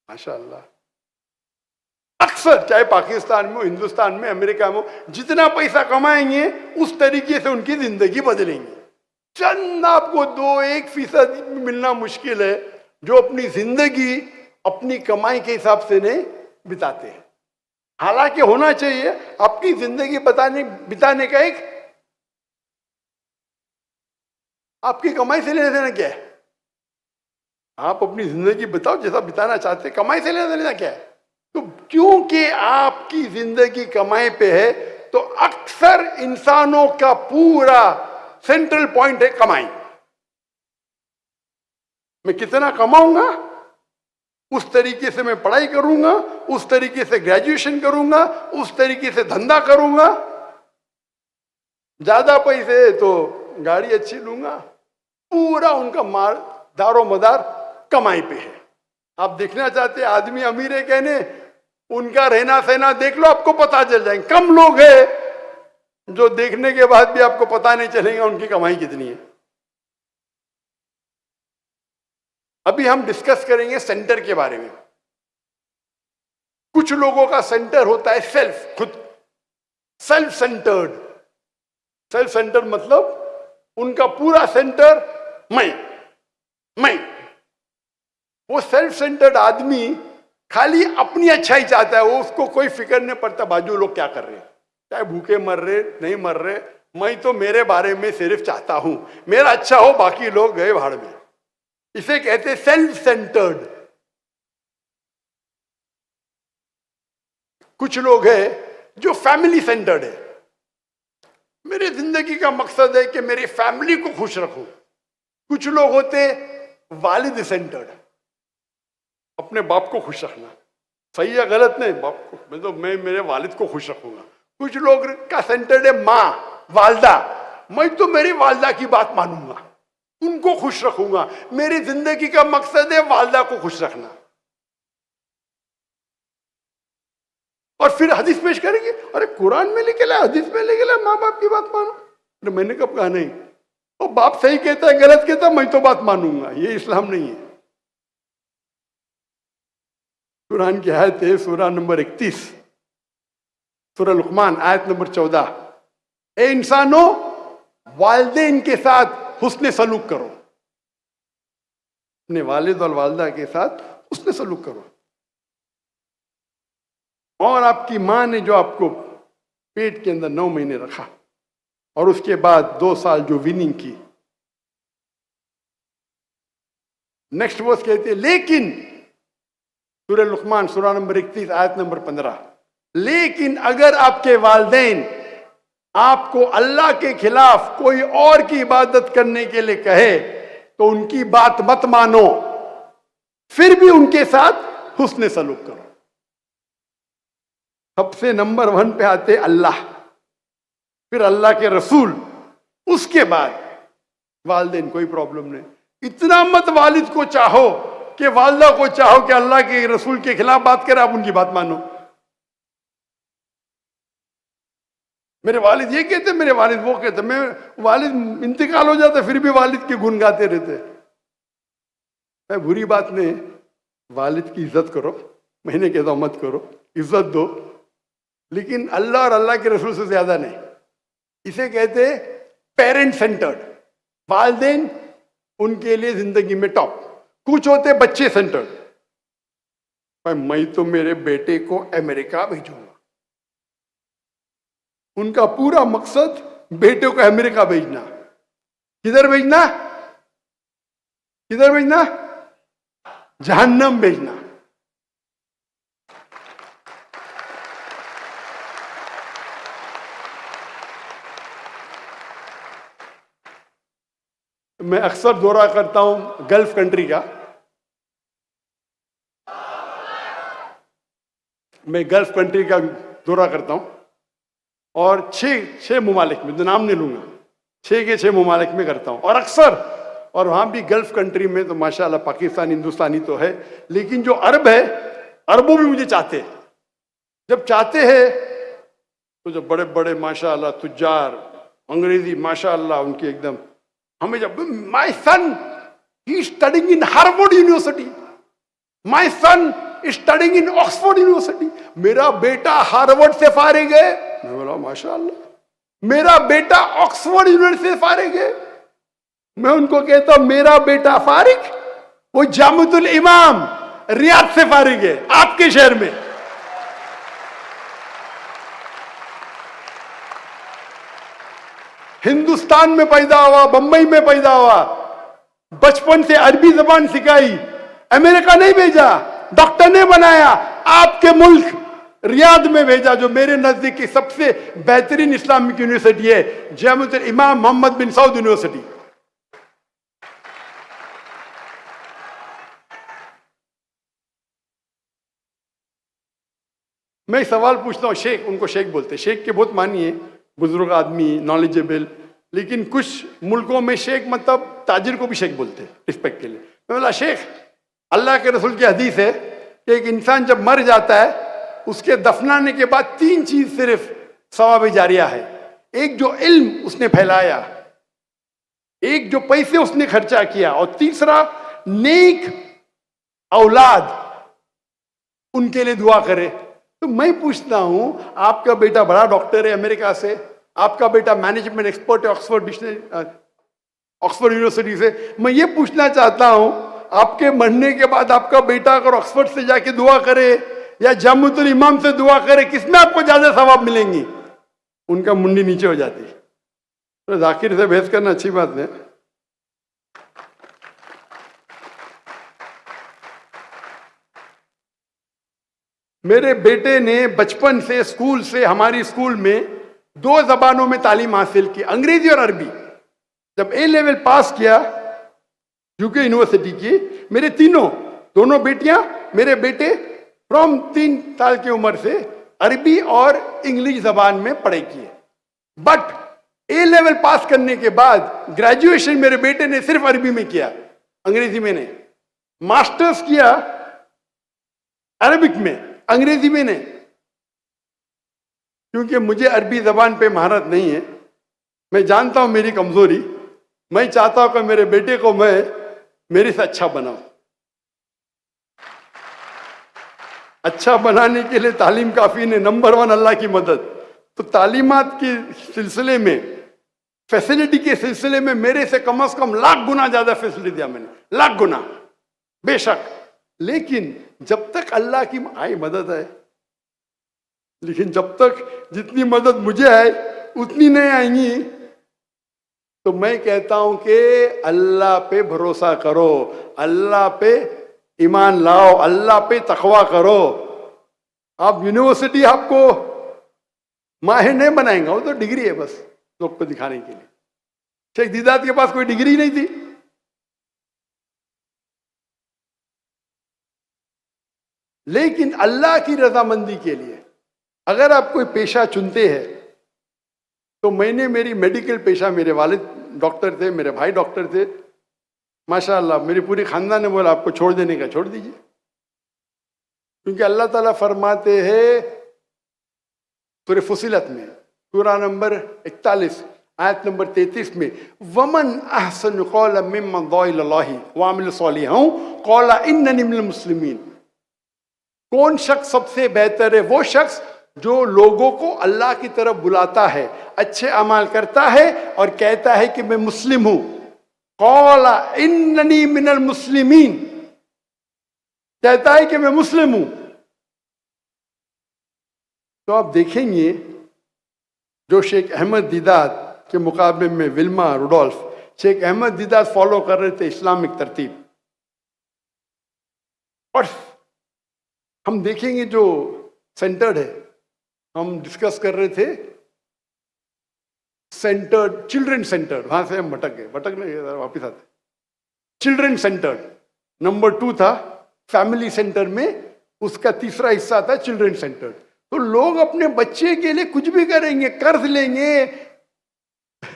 माशाअल्लाह। अक्सर चाहे पाकिस्तान में हो, हिंदुस्तान में, अमेरिका में हो, जितना पैसा कमाएंगे उस तरीके से उनकी जिंदगी बदलेंगे। चंद आपको 2-1% मिलना मुश्किल है जो अपनी जिंदगी अपनी कमाई के हिसाब से नहीं बिताते हैं। हालांकि होना चाहिए, आपकी जिंदगी बिताने का एक, आपकी कमाई से लेना देना क्या है? आप अपनी जिंदगी बताओ जैसा बिताना चाहते, कमाई से लेना देना क्या है? तो क्योंकि आपकी जिंदगी कमाई पे है, तो अक्सर इंसानों का पूरा सेंट्रल पॉइंट है कमाई। मैं कितना कमाऊंगा उस तरीके से मैं पढ़ाई करूंगा, उस तरीके से ग्रेजुएशन करूंगा, उस तरीके से धंधा करूंगा। ज्यादा पैसे तो गाड़ी अच्छी लूंगा। पूरा उनका दारो मदार कमाई पे है। आप देखना चाहते आदमी अमीर है कहने, उनका रहना सहना देख लो, आपको पता चल जाएंगे। कम लोग हैं जो देखने के बाद भी आपको पता नहीं चलेगा उनकी कमाई कितनी है। अभी हम डिस्कस करेंगे सेंटर के बारे में। कुछ लोगों का सेंटर होता है सेल्फ, खुद, सेल्फ सेंटर्ड। सेल्फ सेंटर्ड मतलब उनका पूरा सेंटर मैं। वो सेल्फ सेंटर्ड आदमी खाली अपनी अच्छाई चाहता है, वो उसको कोई फिक्र नहीं पड़ता बाजू लोग क्या कर रहे हैं, चाहे भूखे मर रहे नहीं मर रहे, मैं तो मेरे बारे में सिर्फ चाहता हूं मेरा अच्छा हो, बाकी लोग गए भाड़ में। इसे कहते सेल्फ सेंटर्ड। कुछ लोग हैं जो फैमिली सेंटर्ड है। मेरी जिंदगी का मकसद है कि मेरी फैमिली को खुश रखूं। कुछ लोग होते वालिद सेंटर्ड, अपने बाप को खुश रखना। सही या गलत नहीं, बाप को मैं मेरे वालिद को खुश रखूंगा। कुछ लोग का सेंटर्ड है माँ, वालदा, मैं तो मेरी वालदा की बात मानूंगा, उनको खुश रखूंगा। मेरी जिंदगी का मकसद है वालदा को खुश रखना। और फिर हदीस पेश करेंगे, अरे कुरान में लिखे हदीस में लिखे माँ बाप की बात मानो। अरे मैंने कब कहा नहीं, वो बाप सही कहता है गलत कहता है, मैं तो बात मानूंगा। ये इस्लाम नहीं है। कुरान की आयत है सूरह नंबर 31, सूरह लुकमान आयत नंबर 14, ए इंसानों वालिदैन के साथ हुस्न सलूक करो, अपने वालिद और वालदा के साथ हुस्न सलूक करो। और आपकी मां ने जो आपको पेट के अंदर 9 महीने रखा और उसके बाद 2 साल जो विनिंग की। नेक्स्ट वर्स कहते हैं, लेकिन सूरह लुकमान सूरह नंबर 31 आयत नंबर 15, लेकिन अगर आपके वालिदैन आपको अल्लाह के खिलाफ कोई और की इबादत करने के लिए कहे तो उनकी बात मत मानो, फिर भी उनके साथ हुस्न सलूक करो। सबसे नंबर 1 पे आते अल्लाह, फिर अल्लाह के रसूल, उसके बाद वालिदैन। कोई प्रॉब्लम नहीं। इतना मत वालिद को चाहो कि वालदा को चाहो कि अल्लाह के रसूल के खिलाफ बात करे, आप उनकी बात मानो। मेरे वालिद ये कहते, मेरे वालिद वो कहते, मैं वालिद इंतकाल हो जाता फिर भी वालिद के गुण गाते रहते। मैं बुरी बात नहीं, वालिद की इज्जत करो, मैंने कहता हूं मत करो, इज्जत दो, लेकिन अल्लाह और अल्लाह के रसूल से ज्यादा नहीं। इसे कहते पेरेंट सेंटर्ड। वालिदैन उनके लिए जिंदगी में टॉप। कुछ होते बच्चे सेंटर्ड, मैं तो मेरे बेटे को अमेरिका भेजूंगा। उनका पूरा मकसद बेटे को अमेरिका भेजना। किधर भेजना? किधर भेजना? जहन्नम भेजना। मैं अक्सर दौरा करता हूं गल्फ कंट्री का। मैं गल्फ कंट्री का दौरा करता हूं और छह ममालिक में, तो नाम नहीं लूंगा, 6 के 6 ममालिक में करता हूं। और अक्सर, और वहां भी गल्फ कंट्री में तो माशाल्लाह पाकिस्तान हिंदुस्तानी तो है, लेकिन जो अरब है, अरबों भी मुझे चाहते हैं। जब चाहते हैं तो जो बड़े बड़े माशाल्लाह तुज्जार, अंग्रेजी माशाल्लाह उनकी एकदम, हमें जब my son he studying in Harvard University, my son studying in Oxford University, मेरा बेटा हार्वर्ड से फारिग है। मैं बोला माशाल्लाह। मेरा बेटा ऑक्सफोर्ड यूनिवर्सिटी से फारिग है। मैं उनको कहता हूं मेरा बेटा फारिग वो जामिअतुल इमाम रियाद से फारिग है, आपके शहर में। हिंदुस्तान में पैदा हुआ, बंबई में पैदा हुआ, बचपन से अरबी जबान सिखाई, अमेरिका नहीं भेजा, डॉक्टर ने बनाया, आपके मुल्क रियाद में भेजा, जो मेरे नजदीक की सबसे बेहतरीन इस्लामिक यूनिवर्सिटी है, जामिअतुल इमाम मोहम्मद बिन सऊद यूनिवर्सिटी। मैं सवाल पूछता हूं, शेख, उनको शेख बोलते, शेख के बहुत मानी है, बुजुर्ग आदमी, नॉलेजेबल, लेकिन कुछ मुल्कों में शेख मतलब ताजिर को भी शेख बोलते हैं रिस्पेक्ट के लिए। मैं बोला शेख, अल्लाह के रसूल की हदीस है कि एक इंसान जब मर जाता है उसके दफनाने के बाद 3 चीज सिर्फ सवाब जारिया है। एक जो इल्म उसने फैलाया, एक जो पैसे उसने खर्चा किया, और तीसरा नेक औलाद उनके लिए दुआ करे। तो मैं पूछता हूं, आपका बेटा बड़ा डॉक्टर है अमेरिका से, आपका बेटा मैनेजमेंट एक्सपर्ट है ऑक्सफोर्ड यूनिवर्सिटी से, मैं ये पूछना चाहता हूं आपके मरने के बाद आपका बेटा अगर ऑक्सफोर्ड से जाके दुआ करे या जामिअतुल इमाम से दुआ करे, किसमें आपको ज्यादा सवाब मिलेंगी? उनका मुंडी नीचे हो जाती है। तो जाकिर से बहस करना अच्छी बात है। मेरे बेटे ने बचपन से स्कूल से हमारी स्कूल में 2 जबानों में तालीम हासिल की, अंग्रेजी और अरबी। जब ए लेवल पास किया यूके यूनिवर्सिटी की, मेरे दोनों बेटियां, मेरे बेटे फ्रॉम 3 साल की उम्र से अरबी और इंग्लिश जबान में पढ़ाई की है। बट ए लेवल पास करने के बाद ग्रेजुएशन मेरे बेटे ने सिर्फ अरबी में किया, अंग्रेजी में नहीं। मास्टर्स किया अरबिक में, अंग्रेजी में नहीं, क्योंकि मुझे अरबी जबान पे महारत नहीं है। मैं जानता हूं मेरी कमजोरी, मैं चाहता हूं कि मेरे बेटे को मैं मेरे से अच्छा बनाऊं। अच्छा बनाने के लिए तालीम काफी नहीं, नंबर 1 अल्लाह की मदद। तो तालीमात के सिलसिले में, फैसिलिटी के सिलसिले में मेरे से कम लाख गुना ज्यादा फैसिलिटी दिया मैंने, लाख गुना बेशक। लेकिन जब तक अल्लाह की आई मदद है, लेकिन जब तक जितनी मदद मुझे आए उतनी नहीं आएंगी, तो मैं कहता हूं कि अल्लाह पे भरोसा करो, अल्लाह पे ईमान लाओ, अल्लाह पे तकवा करो। आप यूनिवर्सिटी आपको माहिर नहीं बनाएंगे, वो तो डिग्री है बस लोग को दिखाने के लिए। शेख दीदात के पास कोई डिग्री नहीं थी, लेकिन अल्लाह की रजामंदी के लिए अगर आप कोई पेशा चुनते हैं, तो मैंने मेरी मेडिकल पेशा, मेरे वालिद डॉक्टर थे, मेरे भाई डॉक्टर थे, माशाअल्लाह मेरी पूरी खानदान ने बोला आपको छोड़ देने का छोड़ दीजिए, क्योंकि अल्लाह ताला फरमाते हैं सूरह फुसिलत में, सूरा नंबर 41 आयत नंबर 33 में, वमन अहसन कौला मिम्मन दुआ इलल्लाहि व अमिल सालिहां कौला इन्ननी मिनल मुस्लिमीन। कौन शख्स सबसे बेहतर है? वो शख्स जो लोगों को अल्लाह की तरफ बुलाता है, अच्छे अमाल करता है और कहता है कि मैं मुस्लिम हूं। कौला इन्ननी मिनल मुस्लिमीन, कहता है कि मैं मुस्लिम हूं। तो आप देखेंगे जो शेख अहमद दीदात के मुकाबले में Wilma Rudolph, Sheikh Ahmed Deedat follow कर रहे थे इस्लामिक तरतीब, और हम देखेंगे जो सेंटर्ड है, हम डिस्कस कर रहे थे सेंटर्ड, चिल्ड्रन सेंटर्ड, वहां से हम भटक नहीं वापिस आते। चिल्ड्रन सेंटर्ड नंबर 2 था, फैमिली सेंटर में उसका तीसरा हिस्सा था चिल्ड्रन सेंटर्ड। तो लोग अपने बच्चे के लिए कुछ भी करेंगे, कर्ज लेंगे,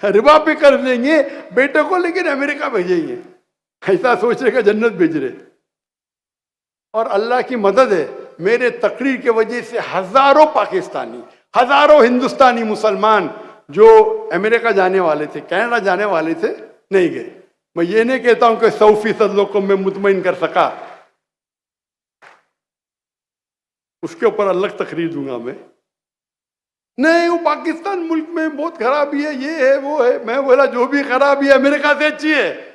रिबा पे कर्ज लेंगे, बेटे को लेकिन अमेरिका भेजेंगे, ऐसा सोच रहे का जन्नत भेज रहे। और अल्लाह की मदद है, मेरे तकरीर के वजह से हजारों पाकिस्तानी, हजारों हिंदुस्तानी मुसलमान जो अमेरिका जाने वाले थे, कनाडा जाने वाले थे, नहीं गए। मैं ये नहीं कहता हूं कि 100% लोग को मैं मुतमईन कर सका, उसके ऊपर अलग तकरीर दूंगा मैं। नहीं, वो पाकिस्तान मुल्क में बहुत खराबी है, ये है वो है। मैं बोला जो भी खराबी है अमेरिका से अच्छी है।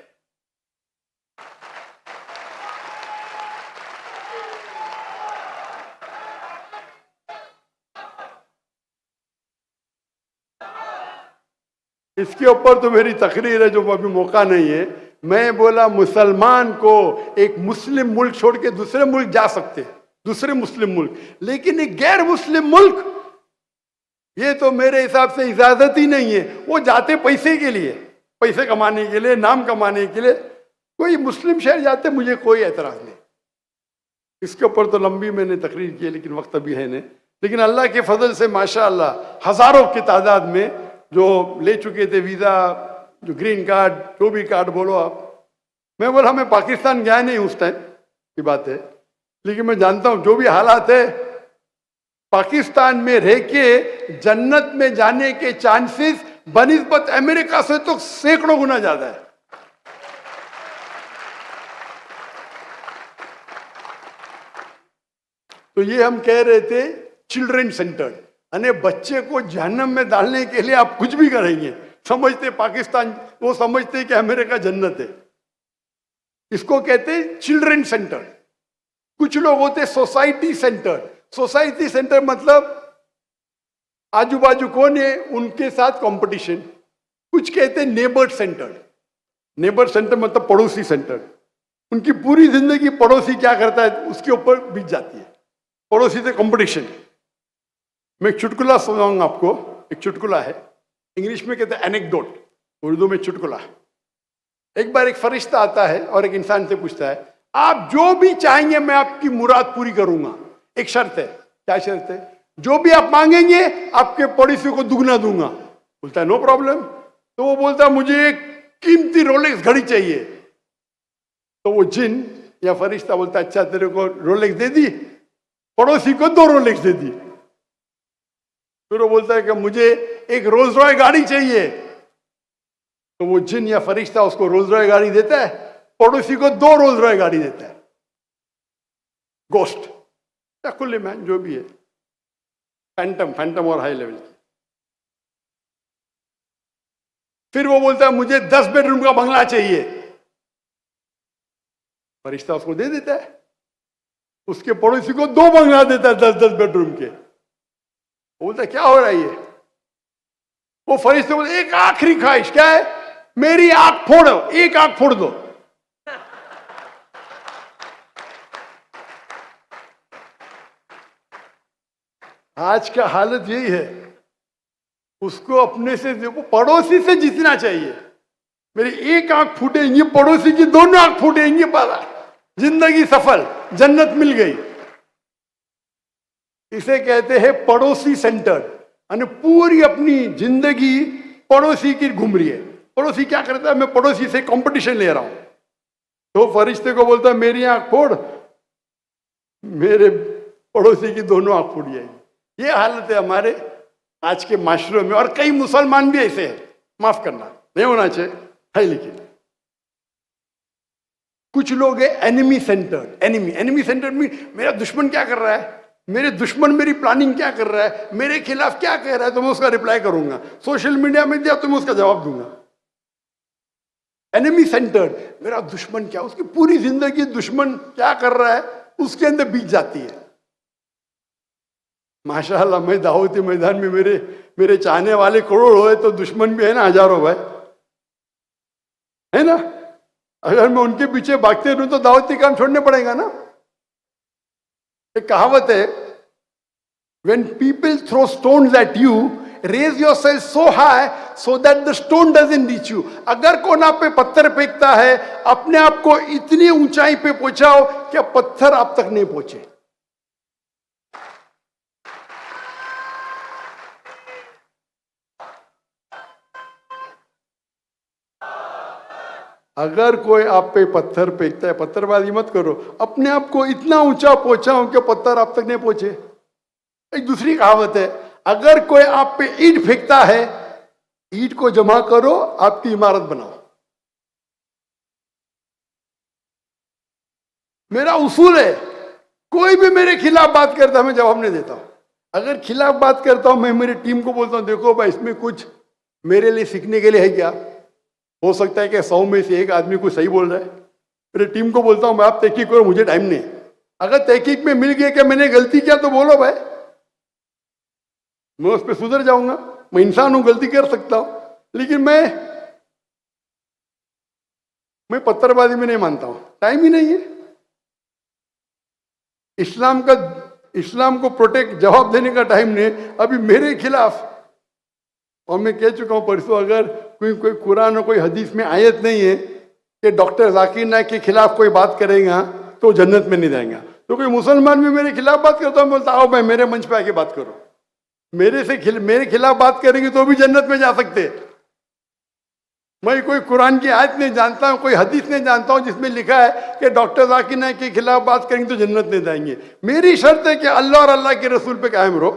इसके ऊपर तो मेरी तकरीर है जो अभी मौका नहीं है। मैं बोला मुसलमान को एक मुस्लिम मुल्क छोड़ के दूसरे मुल्क जा सकते हैं, दूसरे मुस्लिम मुल्क, लेकिन एक गैर मुस्लिम मुल्क, ये तो मेरे हिसाब से इजाजत ही नहीं है। वो जाते पैसे के लिए, पैसे कमाने के लिए, नाम कमाने के लिए। कोई मुस्लिम शहर जाते मुझे कोई एतराज नहीं। इसके ऊपर तो लंबी मैंने तकरीर की, लेकिन वक्त अभी है नहीं। लेकिन अल्लाह के फजल से माशाअल्लाह हजारों की तादाद में जो ले चुके थे वीजा, जो ग्रीन कार्ड, जो भी कार्ड बोलो आप। मैं बोला मैं पाकिस्तान गया नहीं उस टाइम की बात है, लेकिन मैं जानता हूं जो भी हालात है, पाकिस्तान में रह के जन्नत में जाने के चांसेस बनिस्बत अमेरिका से तो सैकड़ों गुना ज्यादा है। तो ये हम कह रहे थे चिल्ड्रन सेंटर, यानी बच्चे को जहन्नम में डालने के लिए आप कुछ भी करेंगे। समझते पाकिस्तान, वो समझते कि अमेरिका जन्नत है। इसको कहते हैं चिल्ड्रन सेंटर। कुछ लोग होते सोसाइटी सेंटर। सोसाइटी सेंटर मतलब आजू बाजू कौन है उनके साथ कंपटीशन। कुछ कहते हैं नेबर सेंटर। नेबर सेंटर मतलब पड़ोसी सेंटर। उनकी पूरी जिंदगी पड़ोसी क्या करता है उसके ऊपर बीत जाती है। पड़ोसी से कंपटीशन। मैं एक चुटकुला सुनाऊंगा आपको। एक चुटकुला है, इंग्लिश में कहते हैं एनेक्डोट, उर्दू में चुटकुला। एक बार एक फरिश्ता आता है और एक इंसान से पूछता है, आप जो भी चाहेंगे मैं आपकी मुराद पूरी करूंगा, एक शर्त है। क्या शर्त है? जो भी आप मांगेंगे आपके पड़ोसी को दुगना दूंगा। बोलता है नो प्रॉब्लम। तो वो बोलता है मुझे एक कीमती रोलेक्स घड़ी चाहिए। तो वो जिन या फरिश्ता बोलता है अच्छा तेरे को रोलेक्स दे दी, पड़ोसी को 2 रोलेक्स दे दी। फिर वो बोलता है कि मुझे एक रोल्स रॉय गाड़ी चाहिए। तो वो जिन या फरिश्ता उसको रोल्स रॉय गाड़ी देता है, पड़ोसी को 2 रोल्स रॉय गाड़ी देता है। गोस्ट या खुले मैन जो भी है, फैंटम और हाई लेवल की। फिर वो बोलता है मुझे 10 बेडरूम का बंगला चाहिए। फरिश्ता उसको दे देता है, उसके पड़ोसी को 2 बंगला देता है 10-10 बेडरूम के। वो बोलता है क्या हो रहा है ये? वो फरिश्ते बोलते एक आखिरी ख्वाहिश। क्या है? मेरी आंख फोड़ो, एक आंख फोड़ दो। आज का हालत यही है, उसको अपने से देखो, पड़ोसी से जीतना चाहिए। मेरी एक आंख फूटेंगी, पड़ोसी की दोनों आंख फूटेंगी, पाला जिंदगी सफल, जन्नत मिल गई। इसे कहते हैं पड़ोसी सेंटर्ड, यानी पूरी अपनी जिंदगी पड़ोसी की घूम रही है। पड़ोसी क्या करता है? मैं पड़ोसी से कंपटीशन ले रहा हूं। तो फरिश्ते को बोलता है मेरी आंख फोड़, मेरे पड़ोसी की दोनों आंख फूट जाएगी। ये हालत है हमारे आज के माशरों में, और कई मुसलमान भी ऐसे हैं। माफ करना, नहीं होना चाहिए है, लेकिन कुछ लोग है एनिमी सेंटर्ड। एनिमी सेंटर्ड में मेरा दुश्मन क्या कर रहा है, मेरे दुश्मन मेरी प्लानिंग क्या कर रहा है, मेरे खिलाफ क्या कह रहा है, तो मैं उसका रिप्लाई करूंगा। सोशल मीडिया में दिया तो मैं उसका जवाब दूंगा। एनिमी सेंटर्ड, मेरा दुश्मन क्या, उसकी पूरी जिंदगी दुश्मन क्या कर रहा है उसके अंदर बीत जाती है। माशाअल्लाह, मैं दावती मैदान में मेरे चाहने वाले करोड़ हो, तो दुश्मन भी है ना हजारों भाई, है ना। अगर मैं उनके पीछे भागते रहूं तो दावती काम छोड़ने पड़ेगा ना। एक कहावत है, when people throw stones at you, raise yourself so high so that the stone doesn't reach you। अगर कौन आप पे पत्थर फेंकता है, अपने आप को इतनी ऊंचाई पे पहुंचाओ कि पत्थर आप तक नहीं पहुंचे। अगर कोई आप पे पत्थर फेंकता है, पत्थरबाजी मत करो, अपने आप को इतना ऊंचा पहुंचाओ कि पत्थर आप तक नहीं पहुंचे। एक दूसरी कहावत है, अगर कोई आप पे ईंट फेंकता है, ईंट को जमा करो, आपकी इमारत बनाओ। मेरा उसूल है, कोई भी मेरे खिलाफ बात करता है मैं जवाब नहीं देता हूं। अगर खिलाफ बात करता हूं, मैं मेरी टीम को बोलता हूं देखो भाई इसमें कुछ मेरे लिए सीखने के लिए है क्या। हो सकता है कि 100 में से एक आदमी कुछ सही बोल रहा है। मेरी टीम को बोलता हूं मैं आप तहकीक करो, मुझे टाइम नहीं है। अगर तहकीक में मिल गया कि मैंने गलती किया तो बोलो भाई, मैं उस पर सुधर जाऊंगा। मैं इंसान हूं, गलती कर सकता हूं, लेकिन मैं पत्थरबाजी में नहीं मानता हूं, टाइम ही नहीं है। इस्लाम को प्रोटेक्ट जवाब देने का टाइम नहीं। अभी मेरे खिलाफ, और मैं कह चुका हूं परसों, अगर कोई कुरान और कोई हदीस में आयत नहीं है कि डॉक्टर जाकिर नाइक के खिलाफ कोई बात करेगा तो जन्नत में नहीं जाएगा, तो कोई मुसलमान भी मेरे खिलाफ बात करता हूं, बोलता आओ भाई मेरे मंच पे आके बात करो। मेरे खिलाफ बात करेंगे तो भी जन्नत में जा सकते। मैं कोई कुरान की आयत नहीं जानता हूं, कोई हदीस नहीं जानता हूं जिसमें लिखा है कि डॉक्टर जाकिर नाइक के खिलाफ बात करेंगे तो जन्नत नहीं जाएंगे। मेरी शर्त है कि अल्लाह और अल्लाह के रसूल पे कायम रहो,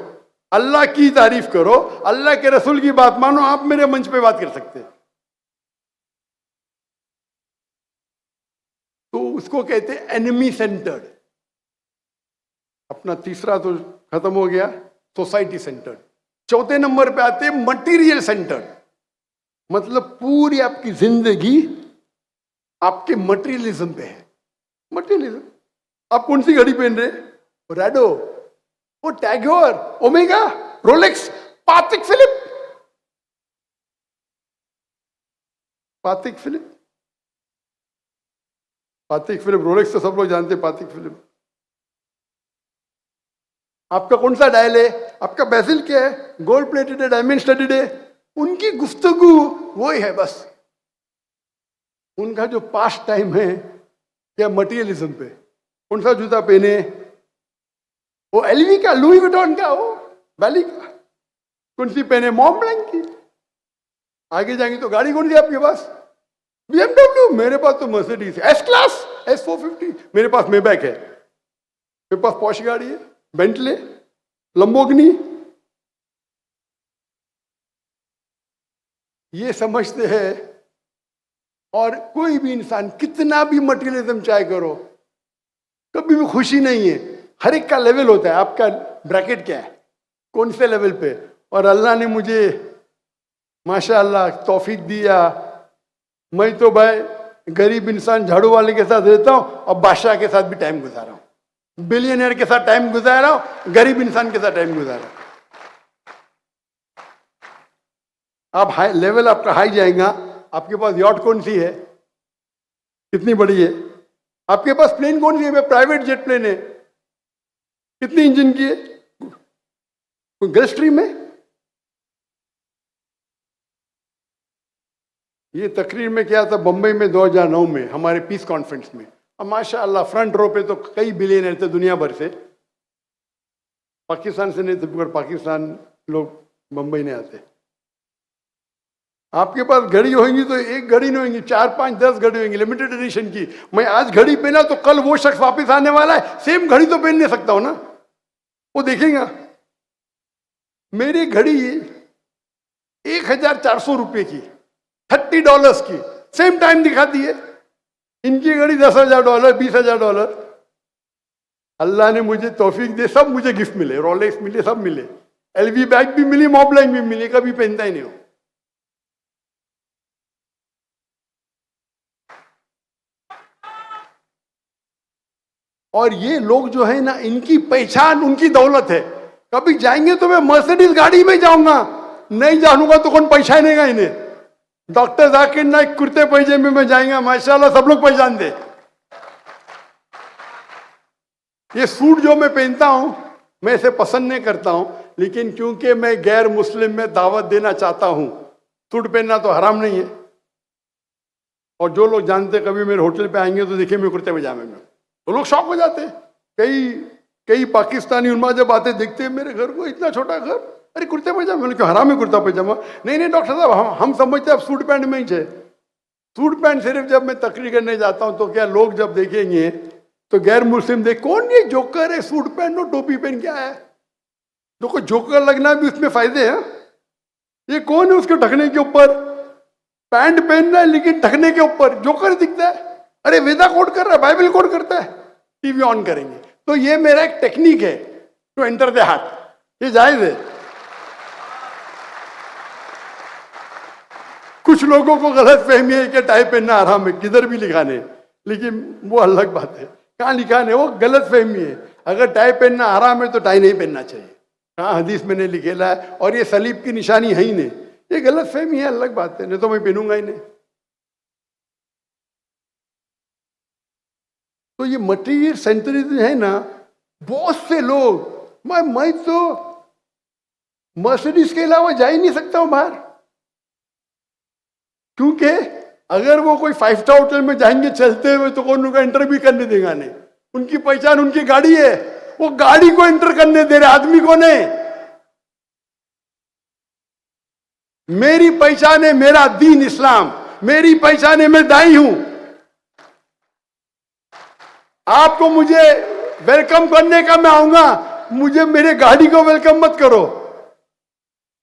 अल्लाह की तारीफ करो, अल्लाह के रसूल की बात मानो। आप मेरे मंच पे बात कर सकते हैं। तो उसको कहते हैं एनिमी सेंटर्ड। अपना तीसरा तो खत्म हो गया, सोसाइटी सेंटर्ड। चौथे नंबर पे आते हैं मटीरियल सेंटर्ड, मतलब पूरी आपकी जिंदगी आपके मटेरियलिज्म पे है। मटेरियलिज्म, आप कौन सी घड़ी पहन रहे? रैडो, वो TAG Heuer, Omega, Rolex, Patek Philippe. Rolex तो सब लोग जानते हैं, पातिक फिलिप। आपका कौन सा डायल है, आपका बेसिल क्या है, गोल्ड प्लेटेड है, डायमंड स्टडीड है, उनकी गुफ्तगू वही है बस। उनका जो पास्ट टाइम है क्या मटेरियलिज्म पे, कौन सा जूता पहने, वो एलवी का, लुई विटॉन का, वो बैली का, कौन सी पहने, मॉन्ट ब्लैंक की। आगे जाएंगे तो गाड़ी कौन सी आपके पास, BMW, मेरे पास तो मर्सिडीज है, एस क्लास, S450, मेरे पास मेबैक है, मेरे पास पॉश गाड़ी है, बेंटले, लंबोर्गिनी। ये समझते हैं। और कोई भी इंसान कितना भी मटेरियलिज्म चाहे करो, कभी भी खुशी नहीं है। हर एक का लेवल होता है, आपका ब्रैकेट क्या है, कौन से लेवल पे। और अल्लाह ने मुझे माशाअल्लाह तौफीक दिया, मैं तो भाई गरीब इंसान झाड़ू वाले के साथ रहता हूं और बादशाह के साथ भी टाइम गुजारा हूं, बिलियनियर के साथ टाइम गुजारा हूं, गरीब इंसान के साथ टाइम गुजारा हूं। आप हाई लेवल आपका हाई जाएगा। आपके पास यॉट कौन सी है, कितनी बड़ी है, आपके पास प्लेन कौन सी है, प्राइवेट जेट प्लेन है, कितनी इंजन की है, गल्फ स्ट्रीम है। ये तकरीर में क्या था बंबई में 2009 में हमारे पीस कॉन्फ्रेंस में। अब माशाअल्लाह फ्रंट रो पे तो कई बिलियनर थे दुनिया भर से, पाकिस्तान से नहीं थे, मगर पाकिस्तान लोग बंबई नहीं आते। आपके पास घड़ी होंगी तो एक घड़ी नहीं होंगी, 4, 5, 10 घड़ी होंगी लिमिटेड एडिशन की। मैं आज घड़ी पहना तो कल वो शख्स वापस आने वाला है, सेम घड़ी तो पहन नहीं सकता हूं ना, वो देखेगा। मेरी घड़ी 1400 रुपए की, $30 की, सेम टाइम दिखाती है। इनकी घड़ी $10,000, $20,000। अल्लाह ने मुझे तौफीक दे, सब मुझे गिफ्ट मिले, रोलेक्स मिले, सब मिले, LV बैग भी मिली, मॉन्ट ब्लैंक भी मिली, कभी पहनता ही नहीं हो। और ये लोग जो है ना, इनकी पहचान उनकी दौलत है। कभी जाएंगे तो मैं मर्सिडीज गाड़ी में जाऊंगा, नहीं जानूंगा तो कौन पहचानेगा इन्हें। डॉक्टर जाकिर नाइक कुर्ते पैजामे में जाएंगे, माशाल्लाह सब लोग पहचान दे। ये सूट जो मैं पहनता हूं, मैं इसे पसंद नहीं करता हूं, लेकिन क्योंकि मैं गैर मुस्लिम में दावत देना चाहता हूं, सूट पहनना तो हराम नहीं है। और जो लोग जानते कभी मेरे होटल पे आएंगे तो देखिए मैं कुर्ते पैजामे में, तो लोग शॉक हो जाते हैं। कई पाकिस्तानी उन्मा जब आते देखते हैं मेरे घर को, इतना छोटा घर, अरे कुर्ते पैजामा, मैंने क्यों हराम है कुर्ता पैजामा। नहीं डॉक्टर साहब, हम समझते हैं आप सूट पैंट में ही है। सूट पैंट सिर्फ जब मैं तकरीर करने जाता हूं तो क्या लोग जब देखेंगे तो गैर मुस्लिम देख, कौन ये जोकर है, सूट पैंट और टोपी पहन के आया है। देखो जोकर लगना भी उसमें फायदे हैं। ये कौन है उसके ढकने के ऊपर, पैंट पहनना है लेकिन ढकने के ऊपर जोकर दिखता है। अरे वेदा कोड कर रहा है, बाइबल कोड करता है। टीवी ऑन करेंगे तो ये मेरा एक टेक्निक है टू एंटर द हार्ट, ये जायज है। कुछ लोगों को गलत फहमी है कि टाई पहनना आराम है, किधर भी लिखा नहीं, लेकिन वो अलग बात है, कहाँ लिखा नहीं, वो गलत फहमी है। अगर टाई पहनना आराम है तो टाई नहीं पहनना चाहिए, कहाँ हदीस में नहीं लिखेला है। और ये सलीब की निशानी है ही नहीं, ये गलत फहमी है, अलग बात है, नहीं तो मैं पहनूंगा ही नहीं। तो ये मटीरियल सेंट्रिज्म है ना, बहुत से लोग, मैं तो मर्सिडीज के अलावा जा ही नहीं सकता हूं बाहर, क्योंकि अगर वो कोई 5 स्टार होटल में जाएंगे चलते हुए तो कौन उनका एंटर भी करने देगा नहीं। उनकी पहचान उनकी गाड़ी है, वो गाड़ी को एंटर करने दे रहे, आदमी को नहीं। मेरी पहचान है मेरा दीन इस्लाम, मेरी पहचान है मैं दाई हूं। आपको मुझे वेलकम करने का मैं आऊंगा, मुझे मेरे गाड़ी को वेलकम मत करो।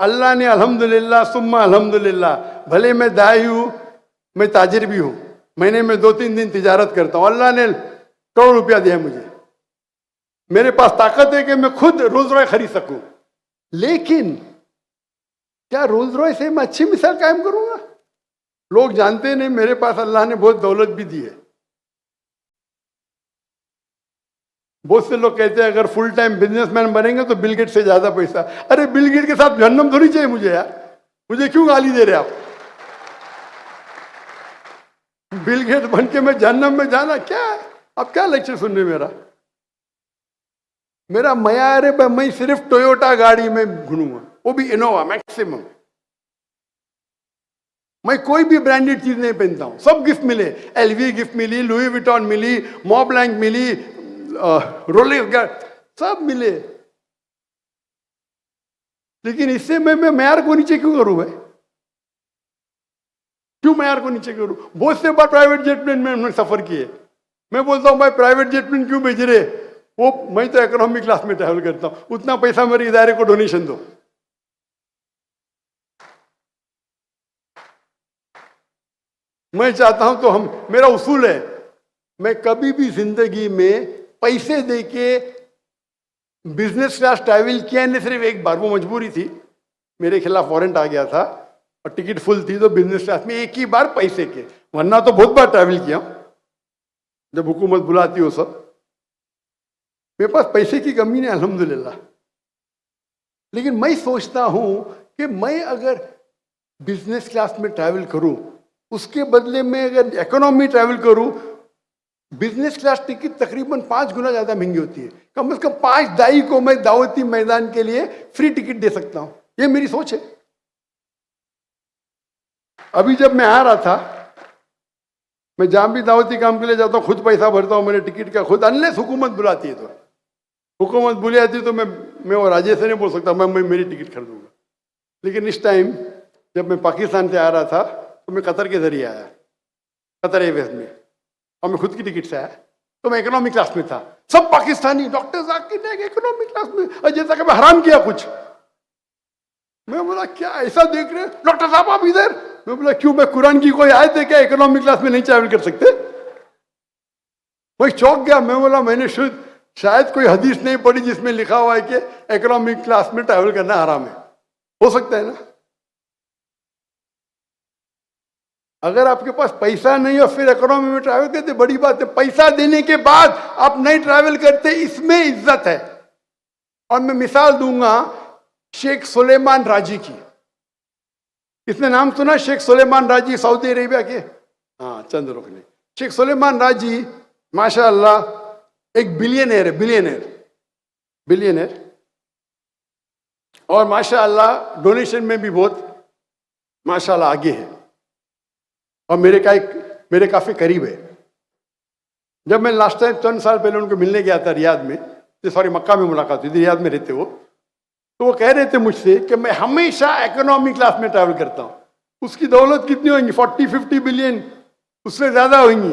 अल्लाह ने अल्हम्दुलिल्लाह सुम्मा अल्हम्दुलिल्लाह, भले मैं दाई हूं, मैं ताजिर भी हूं, महीने में 2-3 दिन तिजारत करता हूं, अल्लाह ने करोड़ रुपया दिया मुझे, मेरे पास ताकत है कि मैं खुद रोल्स रॉयस खरीद सकूं। लेकिन क्या रोल्स रॉयस से मैं अच्छी मिसाल कायम करूंगा? लोग जानते नहीं मेरे पास अल्लाह ने बहुत दौलत भी दी है। बहुत से लोग कहते हैं अगर फुल टाइम बिजनेसमैन बनेंगे तो बिल गेट से ज्यादा पैसा। अरे बिल गेट के साथ जहन्नम थोड़ी चाहिए मुझे यार, मुझे क्यों गाली दे रहे आप? बिल गेट बन के मैं जहन्नम में जाना क्या है? आप क्या लेक्चर सुन रहे मेरा? मेरा मयार है भाई, मैं सिर्फ टोयोटा गाड़ी में घूमूंगा, वो भी इनोवा मैक्सिमम। मैं कोई भी ब्रांडेड चीज नहीं पहनता हूं, सब गिफ्ट मिले, एलवी गिफ्ट मिली, लुई विटॉन मिली, मॉब्लैंक मिली, रोलेक्स सब मिले, लेकिन इससे मैं मैार को नीचे क्यों करूं? क्यों मैार को नीचे करूं? बहुत से बार प्राइवेट जेट में मैंने सफर किए, मैं बोलता हूं भाई प्राइवेट जेट में क्यों भेज रहे, वो मैं तो इकोनॉमिक क्लास में ट्रैवल करता हूं, उतना पैसा मेरे इदारे को डोनेशन दो। मैं चाहता हूं तो मेरा उसूल है, मैं कभी भी जिंदगी में पैसे देके बिजनेस क्लास ट्रैवल किया नहीं, सिर्फ एक बार, वो मजबूरी थी, मेरे खिलाफ वारंट आ गया था और टिकट फुल थी, तो बिजनेस क्लास में एक ही बार पैसे के, वरना तो बहुत बार ट्रैवल किया जब हुकूमत बुलाती हो सब। मेरे पास पैसे की कमी नहीं अल्हम्दुलिल्लाह, लेकिन मैं सोचता हूं कि मैं अगर बिजनेस क्लास में ट्रैवल करूं, उसके बदले में अगर इकोनॉमी ट्रैवल करूं, बिजनेस क्लास टिकट तकरीबन 5 गुना ज्यादा महंगी होती है, कम से कम 5 दाई को मैं दावती मैदान के लिए फ्री टिकट दे सकता हूं, ये मेरी सोच है। अभी जब मैं आ रहा था, मैं जहां भी दावती काम के लिए जाता हूं खुद पैसा भरता हूं मेरे टिकट का खुद, अनलेस हुकूमत बुलाती है, तो हुकूमत बुलाती तो मैं वो राजेश से नहीं बोल सकता मैं मेरी टिकट खरीदूंगा। लेकिन इस टाइम जब मैं पाकिस्तान से आ रहा था तो मैं कतर के जरिए आया, कतर एयरवेज में, और मैं खुद की टिकट से आया, तो मैं इकोनॉमिक क्लास में था, सब Pakistani doctor Zakir Naik economic class में, और जैसा कि मैं हराम किया कुछ। मैं बोला क्या ऐसा देख रहे डॉक्टर साहब आप इधर? मैं बोला क्यों, मैं कुरान की कोई आयत है क्या इकोनॉमिक क्लास में नहीं ट्रैवल कर सकते? मैं चौंक गया, मैं बोला मैंने शायद कोई हदीस नहीं पढ़ी जिसमें लिखा हुआ है कि इकोनॉमिक क्लास में ट्रैवल करना हराम है, हो सकता है ना? अगर आपके पास पैसा नहीं और फिर इकोनॉमी में ट्रैवल करते बड़ी बात है, पैसा देने के बाद आप नहीं ट्रैवल करते, इसमें इज्जत है। और मैं मिसाल दूंगा शेख सुलेमान राजी की, इसने नाम सुना शेख सुलेमान राजी, सऊदी अरेबिया के, हाँ चंद लोग ने। शेख सुलेमान राजी माशाअल्लाह एक बिलियनर है, बिलियनर, और माशाअल्लाह डोनेशन में भी बहुत माशाअल्लाह आगे है, और मेरे काफी करीब है। जब मैं लास्ट टाइम चंद साल पहले उनको मिलने गया था रियाद में, सॉरी मक्का में मुलाकात हुई थी, रियाद में रहते वो, तो वो कह रहे थे मुझसे कि मैं हमेशा इकोनॉमी क्लास में ट्रैवल करता हूं। उसकी दौलत कितनी होगी? 40-50 बिलियन, उससे ज्यादा होंगी,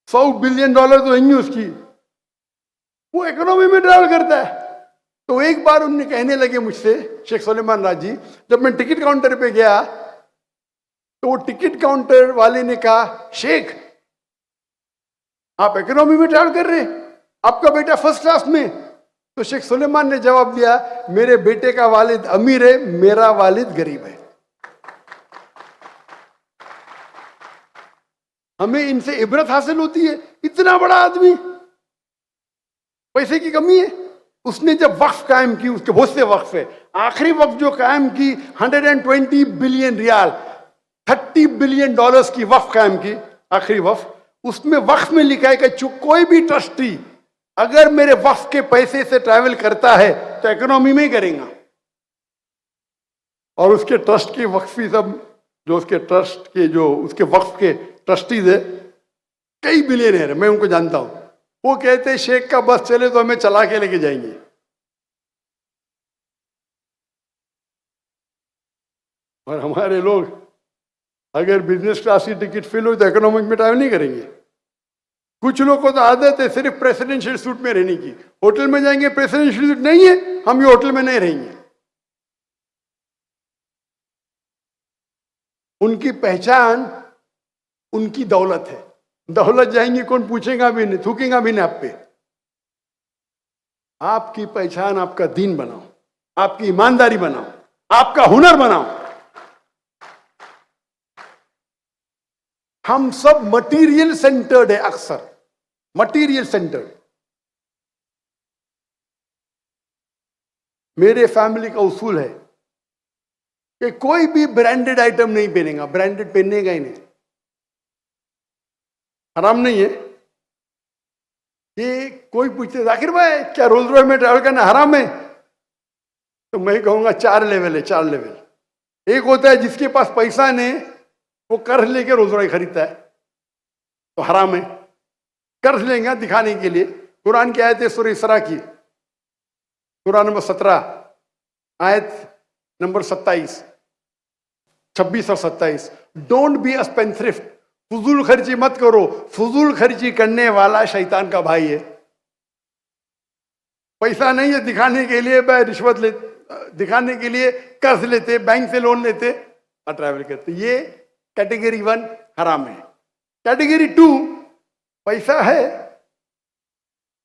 $100 बिलियन तो होंगी उसकी, वो इकोनॉमी में ट्रैवल करता है। तो एक बार उन्हें कहने लगे मुझसे शेख सुलेमान राजी, जब मैं टिकट काउंटर पे गया तो वो टिकट काउंटर वाले ने कहा शेख आप इकोनॉमी में ट्रैवल कर रहे हैं, आपका बेटा फर्स्ट क्लास में? तो शेख सुलेमान ने जवाब दिया मेरे बेटे का वालिद अमीर है, मेरा वालिद गरीब है। हमें इनसे इबरत हासिल होती है, इतना बड़ा आदमी, पैसे की कमी है। उसने जब वक्फ कायम की, उसके बहुत से वक्फ है, आखिरी वक्फ जो कायम की 120 बिलियन रियाल, $30 बिलियन की वक्फ कायम की, आखिरी वक्फ। उसमें वक्फ में लिखा है कि कोई भी ट्रस्टी अगर मेरे वक्फ के पैसे से ट्रैवल करता है तो इकोनॉमी में ही करेगा, और उसके ट्रस्ट की वक्फी सब जो उसके ट्रस्ट के जो उसके वक्फ के ट्रस्टीज है कई बिलियनर है, मैं उनको जानता हूं। वो कहते हैं शेख का बस चले तो हमें चला के लेके जाएंगे। और हमारे लोग अगर बिजनेस क्लास की टिकट फिल हो तो इकोनॉमिक में ट्रैवल नहीं करेंगे। कुछ लोग को तो आदत है सिर्फ प्रेसिडेंशियल सूट में रहने की, होटल में जाएंगे प्रेसिडेंशियल सूट नहीं है, हम ये होटल में नहीं रहेंगे। उनकी पहचान उनकी दौलत है, दौलत जाएंगी कौन पूछेगा भी नहीं, थूकेगा भी नहीं आप पे। आपकी पहचान आपका दीन बनाओ, आपकी ईमानदारी बनाओ, आपका हुनर बनाओ। हम सब मटेरियल सेंटर्ड है, अक्सर मटेरियल सेंटर्ड। मेरे फैमिली का उसूल है कि कोई भी ब्रांडेड आइटम नहीं पहनेगा, ब्रांडेड पहनने का ही नहीं, हराम नहीं है। ये कोई पूछते जाकिर भाई क्या रोल्स रॉयस में ट्रैवल करना हराम है, तो मैं कहूंगा 4 लेवल है, 4 लेवल। एक होता है जिसके पास पैसा नहीं, वो कर्ज लेके रोल्स रॉयस खरीदता है, तो हराम है। कर्ज लेंगे दिखाने के लिए। कुरान की आयत है सूरह इसरा की, कुरान नंबर 17 आयत नंबर 26 और 27, डोंट बी अ स्पेंथ्रिफ्ट, फजूल खर्ची मत करो। फजूल खर्ची करने वाला शैतान का भाई है। पैसा नहीं है दिखाने के लिए मैं रिश्वत ले, दिखाने के लिए कर्ज लेते, बैंक से लोन लेते और ट्रैवल करते, ये कैटेगरी 1 हराम है। कैटेगरी 2 पैसा है,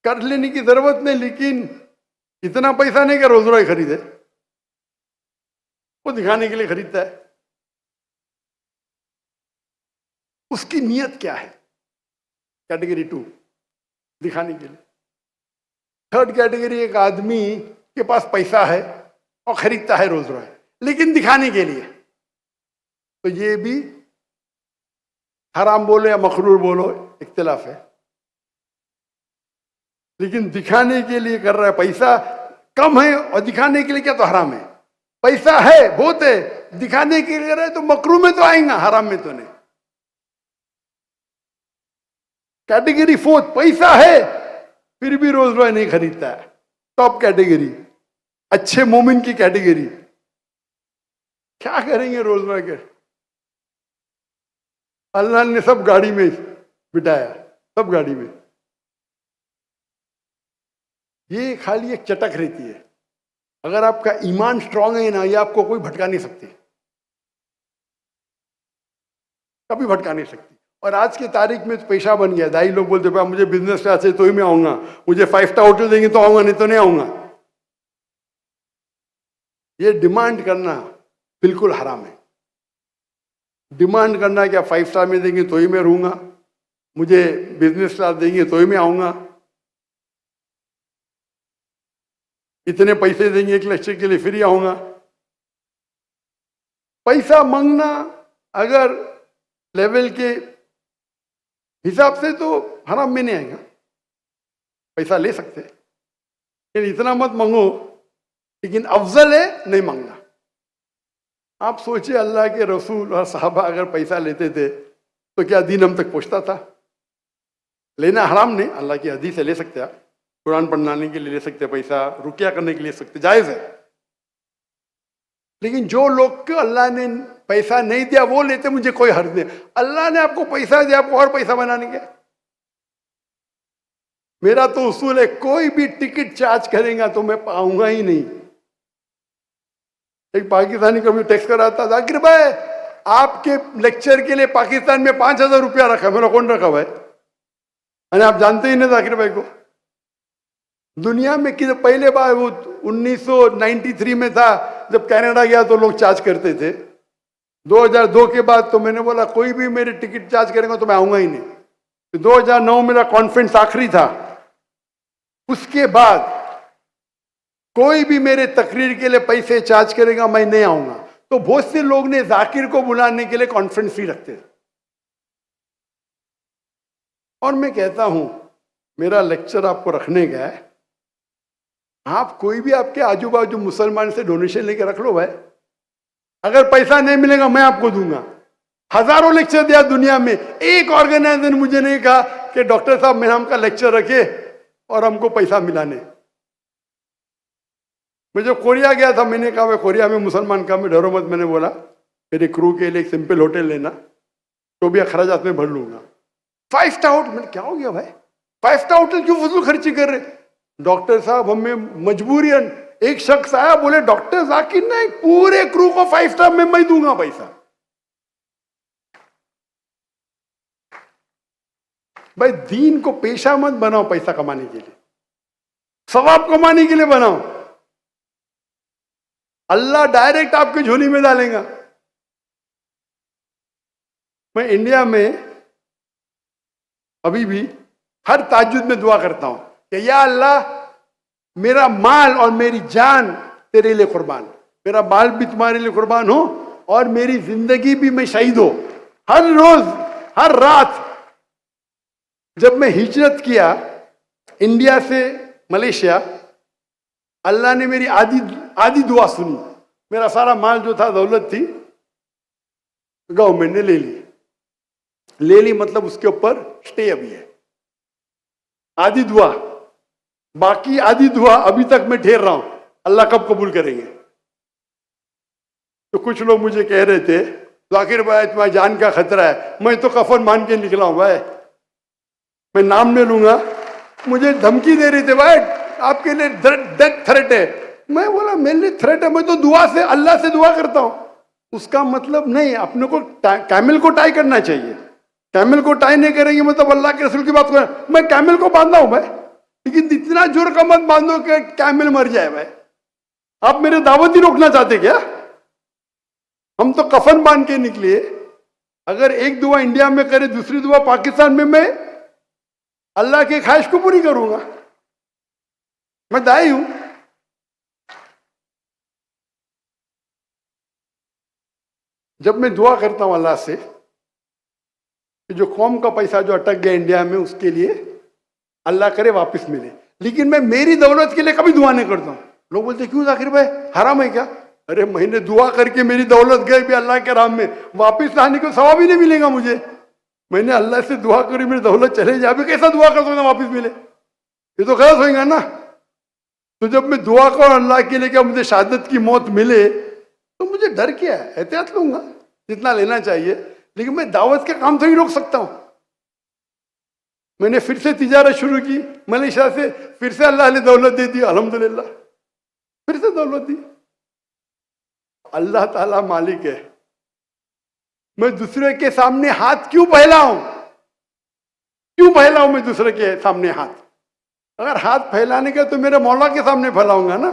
कर्ज लेने की जरूरत नहीं, लेकिन इतना पैसा नहीं कि रोल्स रॉयस खरीदे, वो दिखाने के लिए खरीदता है। उसकी नीयत क्या है? कैटेगरी 2 दिखाने के लिए। थर्ड कैटेगरी एक आदमी के पास पैसा है और खरीदता है रोल्स रॉयस, लेकिन दिखाने के लिए, तो ये भी हराम बोलो या मकरूर बोलो, इख्तिलाफ है। लेकिन दिखाने के लिए कर रहा है, पैसा कम है और दिखाने के लिए क्या, तो हराम है। पैसा है बहुत है, दिखाने के लिए कर रहा है तो मकरूह में तो आएगा, हराम में तो नहीं। कैटेगरी 4 पैसा है फिर भी रोल्स रॉयस नहीं खरीदता है, टॉप कैटेगरी, अच्छे मोमिन की कैटेगरी। क्या करेंगे रोल्स रॉयस के? अल्लाह ने सब गाड़ी में बिठाया, सब गाड़ी में। ये खाली एक चटक रहती है। अगर आपका ईमान स्ट्रांग है ना, ये आपको कोई भटका नहीं सकती, कभी भटका नहीं सकती। और आज की तारीख में तो पेशा बन गया। दाई लोग बोलते भाई मुझे बिजनेस क्लास है तो ही मैं आऊंगा, मुझे 5 स्टार होटल देंगे तो आऊंगा, नहीं तो नहीं आऊंगा। ये डिमांड करना बिल्कुल हराम है। डिमांड करना क्या 5 स्टार में देंगे तो ही मैं रहूंगा, मुझे बिजनेस क्लास देंगे तो ही मैं आऊंगा, इतने पैसे देंगे 1 लेक्चर के लिए फिर ही आऊंगा। पैसा मांगना अगर लेवल के हिसाब से तो हराम में नहीं आएगा, पैसा ले सकते हैं, लेकिन इतना मत मांगो। लेकिन अफजल है नहीं मांगना। आप सोचिए अल्लाह के रसूल और साहबा अगर पैसा लेते थे तो क्या दीन हम तक पहुंचता था? लेना हराम नहीं, अल्लाह की हदीस से ले सकते हैं, कुरान पढ़ाने के लिए ले सकते, पैसा रुकिया करने के लिए ले सकते, जायज है। लेकिन जो लोग को अल्लाह ने पैसा नहीं दिया वो लेते, मुझे कोई हर्ज नहीं। अल्लाह ने आपको पैसा दिया, आपको और पैसा बनाने के। मेरा तो उसूल है कोई भी टिकट चार्ज करेगा तो मैं पाऊंगा ही नहीं। एक पाकिस्तानी कभी टेक्स्ट कर रहा था, जाकिर भाई आपके लेक्चर के लिए पाकिस्तान में 5000 रुपया रखा। मेरा कौन रखा भाई? अरे आप जानते ही नहीं जाकिर भाई को। दुनिया में कि पहले बार वो 1993 में था जब कनाडा गया तो लोग चार्ज करते थे। 2002 के बाद तो मैंने बोला कोई भी मेरे टिकट चार्ज करेगा तो मैं आऊंगा ही नहीं। तो 2009 मेरा कॉन्फ्रेंस आखिरी था, उसके बाद कोई भी मेरे तकरीर के लिए पैसे चार्ज करेगा मैं नहीं आऊंगा। तो बहुत से लोग ने जाकिर को बुलाने के लिए कॉन्फ्रेंस ही रखते थे। और मैं कहता हूं मेरा लेक्चर आपको रखने का है, आप कोई भी आपके आजू बाजू मुसलमान से डोनेशन लेके रख लो भाई। अगर पैसा नहीं मिलेगा मैं आपको दूंगा। हजारों लेक्चर दिया दुनिया में, एक ऑर्गेनाइजेशन मुझे नहीं कहा कि डॉक्टर साहब मेरा हमका लेक्चर रखे और हमको पैसा मिलाने। मैं जब कोरिया गया था मैंने कहा मैं कोरिया में मुसलमान का मैं डरो मत, मैंने बोला मेरे क्रू के लिए एक सिंपल होटल लेना तो भी अखराजात में भर लूंगा। 5 स्टार होटल, मैंने क्या हो गया भाई 5 स्टार होटल क्यों फजूल खर्ची कर रहे? डॉक्टर साहब हमें मजबूरियन, एक शख्स आया बोले डॉक्टर जाकिर नहीं पूरे क्रू को 5 स्टार में मैं दूंगा पैसा। भाई दीन को पेशा मत बनाओ पैसा कमाने के लिए, सवाब कमाने के लिए बनाओ। अल्लाह डायरेक्ट आपके झोली में डालेगा। मैं इंडिया में अभी भी हर ताज्जुद में दुआ करता हूं कि या अल्लाह मेरा माल और मेरी जान तेरे लिए कुर्बान, मेरा माल भी तुम्हारे लिए कुर्बान हो और मेरी जिंदगी भी मैं शहीद हो। हर रोज हर रात जब मैं हिजरत किया इंडिया से मलेशिया, अल्लाह ने मेरी आधी दुआ सुनी। मेरा सारा माल जो था, दौलत थी, गवर्नमेंट ने ले ली मतलब उसके ऊपर स्टे अभी है। आधी दुआ, बाकी आधी दुआ अभी तक मैं ठहर रहा हूं, अल्लाह कब कबूल करेंगे। तो कुछ लोग मुझे कह रहे थे, जाकिर भाई तुम्हारी जान का खतरा है। मैं तो कफन मान के निकला हूं भाई, मैं नाम नहीं लूंगा। मुझे धमकी दे रहे थे, भाई आपके लिए डेथ थ्रेट है। मैं बोला मेरे लिए थ्रेट है, मैं तो दुआ से, अल्लाह से दुआ करता हूं। उसका मतलब नहीं, अपने को कैमल को टाई करना चाहिए। कैमल को टाई नहीं करेंगे मतलब अल्लाह के रसूल की बात करें। मैं कैमल को बांधा हूं भाई, लेकिन इतना जोर का मत बांधो कि कैमल मर जाए। भाई आप मेरे दावत ही रोकना चाहते क्या? हम तो कफन बांध के निकले। अगर एक दुआ इंडिया में करे, दूसरी दुआ पाकिस्तान में, मैं अल्लाह की ख्वाहिश को पूरी करूंगा। मैं दाई हूं। जब मैं दुआ करता हूं अल्लाह से कि जो कौम का पैसा जो अटक गया इंडिया में, उसके लिए अल्लाह करे वापस मिले, लेकिन मैं मेरी दौलत के लिए कभी दुआ नहीं करता हूं। लोग बोलते क्यों जाकिर भाई, हराम है क्या? अरे मैंने दुआ करके मेरी दौलत गई भी अल्लाह के राम में, वापस लाने को सवाब ही नहीं मिलेगा मुझे। मैंने अल्लाह से दुआ करी मेरी दौलत चले जाए, कैसा दुआ कर सकता वापस मिले? ये तो गलत होगा ना। तो जब मैं दुआ करूं अल्लाह के लिए कि मुझे शहादत की मौत मिले, तो मुझे डर क्या है? एहतियात लूंगा जितना लेना चाहिए, लेकिन मैं दावत के काम तो ही रोक सकता हूं। मैंने फिर से तिजारत शुरू की मलेशिया से, फिर से अल्लाह ने दौलत दे दी, अल्हम्दुलिल्लाह फिर से दौलत दी। अल्लाह ताला मालिक है। मैं दूसरे के सामने हाथ क्यों फैलाऊं? क्यों फैलाऊं मैं दूसरे के सामने हाथ? अगर हाथ फैलाने का तो मेरे मौला के सामने फैलाऊंगा ना।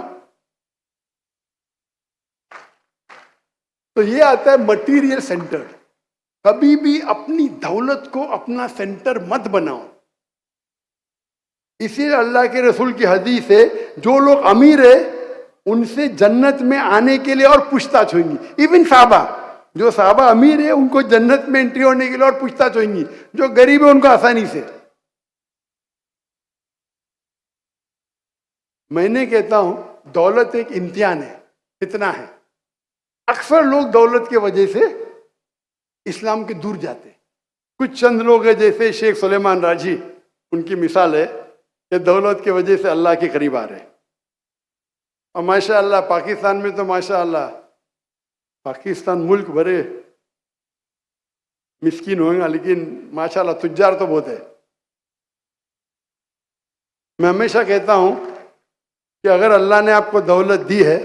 तो ये आता है मटीरियल सेंटर। कभी भी अपनी दौलत को अपना सेंटर मत बनाओ। इसीलिए अल्लाह के रसूल की हदीस है, जो लोग अमीर है उनसे जन्नत में आने के लिए और पूछताछ होगी। इवन साहबा, जो साहबा अमीर है उनको जन्नत में एंट्री होने के लिए और पूछताछ होगी, जो गरीब है उनको आसानी से। मैंने कहता हूं दौलत एक इम्तिहान है, इतना है। अक्सर लोग दौलत की वजह से इस्लाम के दूर जाते। कुछ चंद लोग हैं जैसे शेख सुलेमान राजी, उनकी मिसाल है कि दौलत की वजह से अल्लाह के करीब आ रहे। और माशाअल्लाह पाकिस्तान में तो माशाअल्लाह, पाकिस्तान मुल्क भरे मिस्कीन होगा, लेकिन माशाअल्लाह तुज्जार तो बहुत है। मैं हमेशा कहता हूं कि अगर अल्लाह ने आपको दौलत दी है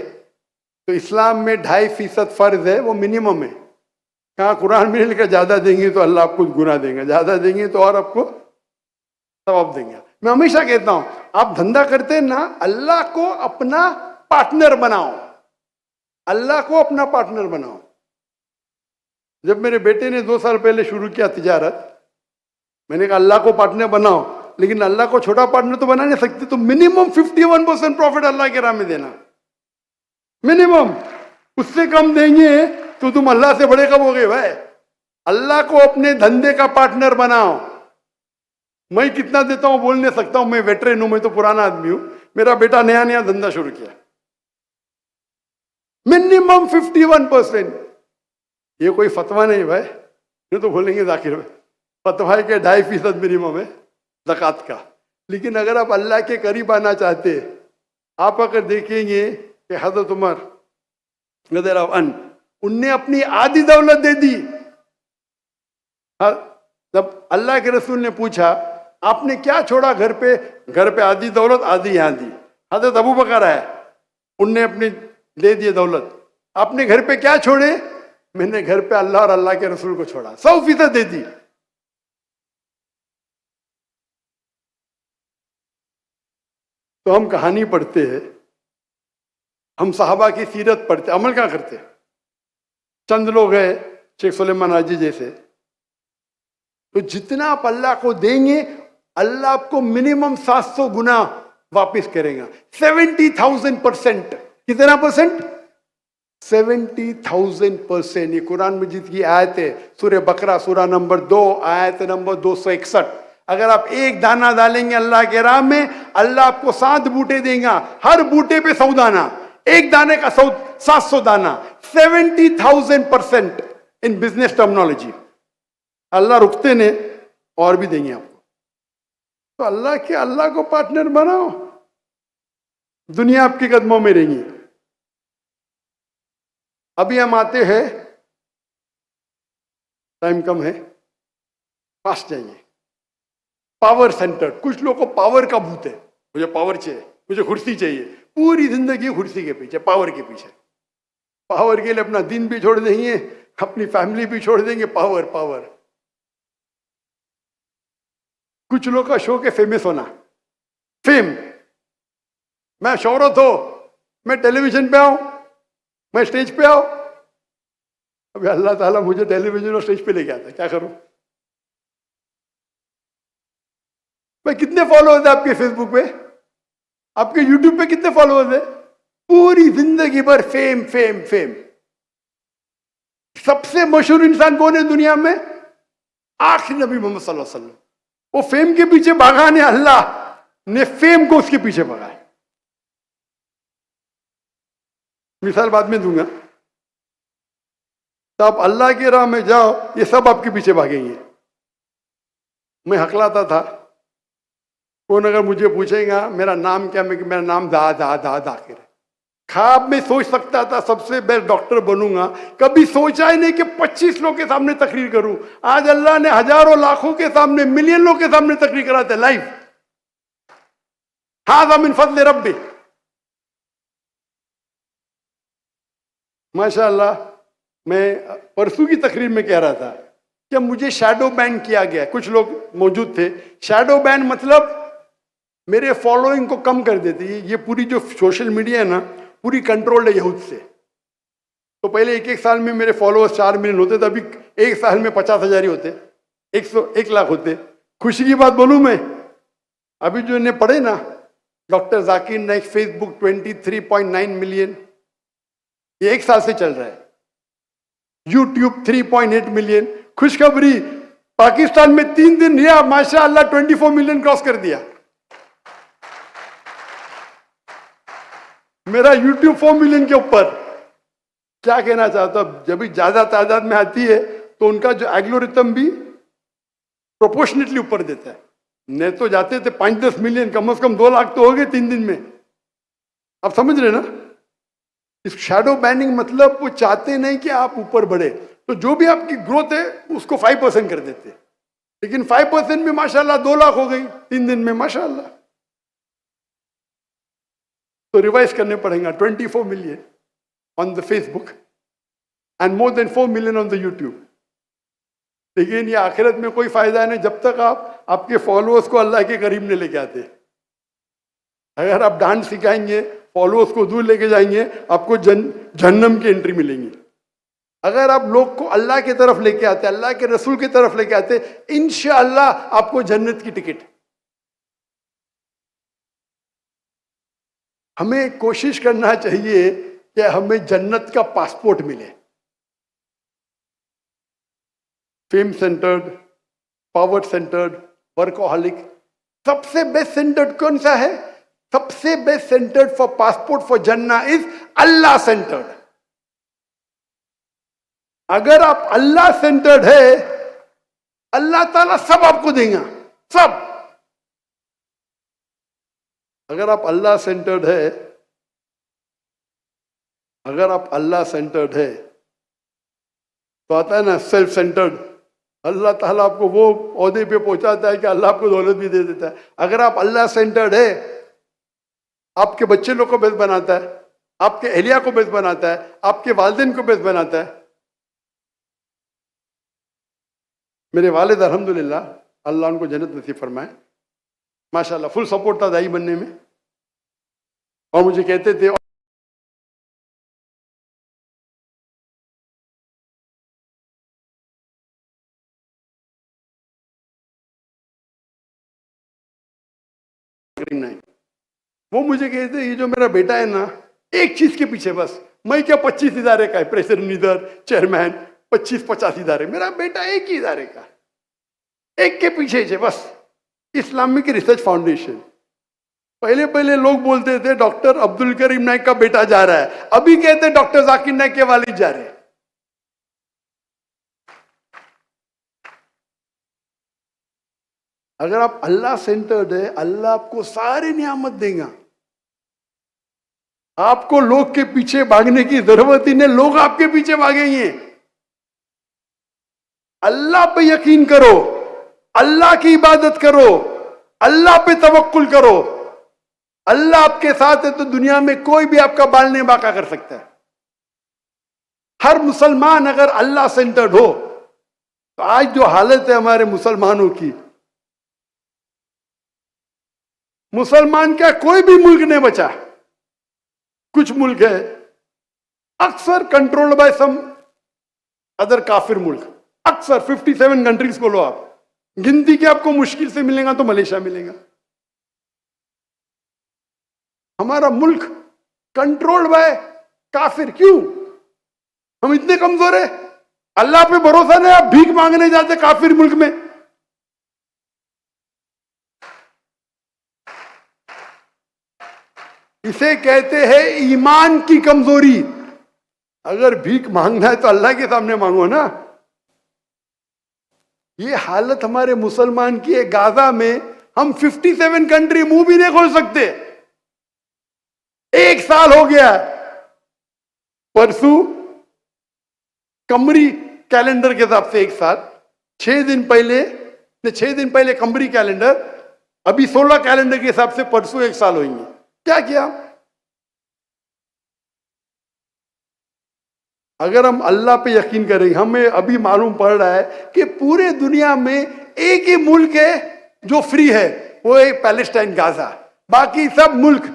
तो इस्लाम में 2.5% फर्ज है, वो मिनिमम है। कहाँ कुरान में लिखा ज्यादा देंगे तो अल्लाह आपको गुनाह देंगे, ज्यादा देंगे तो और आपको सवाब देंगे। मैं हमेशा कहता हूं आप धंधा करते हैं ना, अल्लाह को अपना पार्टनर बनाओ, अल्लाह को अपना पार्टनर बनाओ। जब मेरे बेटे ने 2 साल पहले शुरू किया तिजारत, मैंने कहा अल्लाह को पार्टनर बनाओ, लेकिन अल्लाह को छोटा पार्टनर तो बना नहीं सकते, तो मिनिमम 51% प्रॉफिट अल्लाह के राह में देना, मिनिमम। उससे कम देंगे तो तुम अल्लाह से बड़े कब हो गए भाई। अल्लाह को अपने धंधे का पार्टनर बनाओ। मैं कितना देता हूं बोल नहीं सकता हूं, मैं वेटरन हूं, मैं तो पुराना आदमी हूं। मेरा बेटा नया नया धंधा शुरू किया, मिनिमम 51%। ये कोई फतवा नहीं भाई, ये तो बोलेंगे जाकिर भाई फतवा है कि 2.5% मिनिमम है ज़कात का। लेकिन अगर आप अल्लाह के करीब आना चाहते, आप अगर देखेंगे कि हज़रत उमर रज़ियल्लाहु अन्हु, उनने अपनी आधी दौलत दे दी। जब अल्लाह के रसूल ने पूछा आपने क्या छोड़ा घर पे? घर पे आधी दौलत, आधी यहां दी। हज़रत अबू बकर आया, उनने अपनी दे दिए दौलत। आपने घर पे क्या छोड़े? मैंने घर पे अल्लाह और अल्लाह के रसूल को छोड़ा, 100% दे दी। तो हम कहानी पढ़ते हैं, हम सहाबा की सीरत पढ़ते, अमल क्या करते? चंद लोग हैं शेख सुलेमान राजी जैसे, तो जितना आप अल्लाह को देंगे अल्लाह आपको मिनिमम 700 गुना वापस करेगा। 70,000%। कितना परसेंट? 70,000%। ये कुरान मजीद की आयत है, सूरह बकरा सूरह नंबर 2 आयत नंबर 261। अगर आप एक दाना डालेंगे अल्लाह के राह में, अल्लाह आपको 7 बूटे देगा, हर बूटे पे 100 दाना, एक दाने का 700 दाना, 70,000% इन बिजनेस टर्मिनोलॉजी। अल्लाह रुकते ने और भी देंगे आपको। तो अल्लाह को पार्टनर बनाओ, दुनिया आपके कदमों में रहेगी। अभी हम आते हैं, टाइम कम है, फास्ट जाइए। पावर सेंटर, कुछ लोगों को पावर का भूत है, मुझे पावर चाहिए, मुझे कुर्सी चाहिए, पूरी जिंदगी कुर्सी के पीछे, पावर के पीछे। पावर के लिए अपना दिन भी छोड़ देंगे, अपनी फैमिली भी छोड़ देंगे, पावर पावर। कुछ लोग का शौक है फेमस होना, फेम, मैं शोहरत हो, मैं टेलीविजन पे आऊं, मैं स्टेज पे आऊं। अभी अल्लाह ताला मुझे टेलीविजन और स्टेज पे लेके आता है, क्या करूं? भाई कितने फॉलोअर्स है आपके फेसबुक पे, आपके यूट्यूब पे कितने फॉलोअर्स है? पूरी जिंदगी भर फेम फेम फेम। सबसे मशहूर इंसान कौन है दुनिया में? आखिरी नबी मोहम्मद सल्लल्लाहु अलैहि वसल्लम। वो फेम के पीछे भागा ने, अल्लाह ने फेम को उसके पीछे भगाया। मिसाल बाद में दूंगा। तो आप अल्लाह के राह में जाओ, ये सब आपके पीछे भागेंगे। मैं हकलाता था, कौन अगर मुझे पूछेगा मेरा नाम क्या, मैं मेरा नाम दाकिर है। ख्वाब में सोच सकता था सबसे बेस्ट डॉक्टर बनूंगा, कभी सोचा ही नहीं कि 25 लोग के सामने तकरीर करूं। आज अल्लाह ने हजारों लाखों के सामने, मिलियन लोग के सामने तकरीर कराते लाइव। हाज़ा मिन फज़्ल रब्बी। माशाअल्लाह, मैं परसों की तकरीर में कह रहा था कि मुझे शैडो बैन किया गया। कुछ लोग मौजूद थे। शैडो बैन मतलब मेरे फॉलोइंग को कम कर देती है। ये पूरी जो सोशल मीडिया है ना, पूरी कंट्रोल्ड है यहूद से। तो पहले एक साल में मेरे फॉलोअर्स 4 मिलियन होते थे, अभी एक साल में 50,000 ही होते, 1 लाख होते। खुशी की बात बोलूं मैं, अभी जो इन्हें पढ़े ना, doctor Zakir Naik Facebook 23.9 million, ये 1 साल से चल रहा है। YouTube 3.8 million. खुशखबरी, पाकिस्तान में 3 दिन रिया माशाअल्लाह 24 मिलियन क्रॉस कर दिया। मेरा यूट्यूब 4 मिलियन के ऊपर। क्या कहना चाहता हूं, जब भी ज्यादा तादाद में आती है तो उनका जो एल्गोरिथम भी प्रोपोर्शनेटली ऊपर देता है। नहीं तो जाते थे 5-10 मिलियन, कम से कम 2 लाख तो हो गए 3 दिन में। आप समझ रहे ना? इस शैडो बैनिंग मतलब वो चाहते नहीं कि आप ऊपर बढ़े, तो जो भी आपकी ग्रोथ है उसको 5% कर देते। लेकिन 5% में माशाल्लाह 2 लाख हो गई 3 दिन में, माशाल्लाह। तो रिवाइज करने पड़ेगा। 24 million on the Facebook and more than 4 million on the YouTube. लेकिन ये आखिरत में कोई फायदा नहीं जब तक आप आपके फॉलोअर्स को अल्लाह के करीब नहीं लेके आते। अगर आप डांस सिखाएंगे, फॉलोअर्स को दूर लेके जाएंगे, आपको जहन्नम की एंट्री मिलेंगी। अगर आप लोग को अल्लाह की तरफ लेके आते, अल्लाह के रसूल की तरफ लेके आते, इंशाअल्लाह आपको जन्नत की टिकट। हमें कोशिश करना चाहिए कि हमें जन्नत का पासपोर्ट मिले। Fame centred, power centred, workaholic. सबसे बेस्ट सेंटर्ड कौन सा है? सबसे best centred for passport for जन्ना इज अल्लाह सेंटर्ड। अगर आप अल्लाह सेंटर्ड है, अल्लाह ताला सब आपको देगा, सब। अगर आप अल्लाह सेंटर्ड है, अगर आप अल्लाह सेंटर्ड है, तो आता है ना सेल्फ सेंटर्ड। अल्लाह ताला आपको वो ओहदे पे पहुंचाता है कि अल्लाह आपको दौलत भी दे देता है। अगर आप अल्लाह सेंटर्ड है, आपके बच्चे लोग को बेस्ट बनाता है, आपके अहलिया को बेस्ट बनाता है, आपके वालिदैन को बेस्ट बनाता है। मेरे वालिद अल्हम्दुलिल्लाह, अल्लाह उनको जन्नत नसीब फरमाए, माशाल्लाह फुल सपोर्ट था दाई बनने में। और मुझे कहते थे नहीं, वो मुझे कहते ये जो मेरा बेटा है ना, एक चीज के पीछे बस, मैं क्या 25 इदारे का है, प्रेसिडेंट, इधर चेयरमैन, 25-50 इदारे, मेरा बेटा एक ही इदारे का, एक के पीछे बस। Islamic research foundation. पहले पहले लोग बोलते थे डॉक्टर अब्दुल करीम नाइक का बेटा जा रहा है, अभी कहते डॉक्टर जाकिर नाइक के वालिद जा रहे हैं। अगर आप अल्लाह सेंटर्ड है, अल्लाह आपको सारी नियामत देगा। आपको लोग के पीछे भागने की जरूरत ही नहीं, लोग आपके पीछे भागेंगे। अल्लाह पे यकीन करो, अल्लाह की इबादत करो, अल्लाह पे तवक्कुल करो। अल्लाह आपके साथ है तो दुनिया में कोई भी आपका बाल नहीं बांका कर सकता है। हर मुसलमान अगर अल्लाह सेंटर्ड हो तो आज जो हालत है हमारे मुसलमानों की, मुसलमान क्या कोई भी मुल्क नहीं बचा। कुछ मुल्क है अक्सर कंट्रोल्ड बाय सम अदर काफिर मुल्क, अक्सर 57 कंट्रीज को लो आप, गिनती के आपको मुश्किल से मिलेगा तो मलेशिया मिलेगा। हमारा मुल्क कंट्रोल्ड बाय काफिर। क्यों? हम इतने कमजोर है, अल्लाह पे भरोसा नहीं, आप भीख मांगने जाते काफिर मुल्क में। इसे कहते हैं ईमान की कमजोरी। अगर भीख मांगना है तो अल्लाह के सामने मांगो ना। ये हालत हमारे मुसलमान की है। गाजा में हम 57 कंट्री मुंह भी नहीं खोल सकते। 1 साल हो गया। परसों कमरी कैलेंडर के हिसाब से 1 साल, 6 दिन पहले कमरी कैलेंडर, अभी 16 कैलेंडर के हिसाब से परसों 1 साल होंगे। क्या किया? अगर हम अल्लाह पे यकीन करेंगे, हमें अभी मालूम पड़ रहा है कि पूरे दुनिया में एक ही मुल्क है जो फ्री है, वो है पैलेस्टाइन, गाजा। बाकी सब मुल्क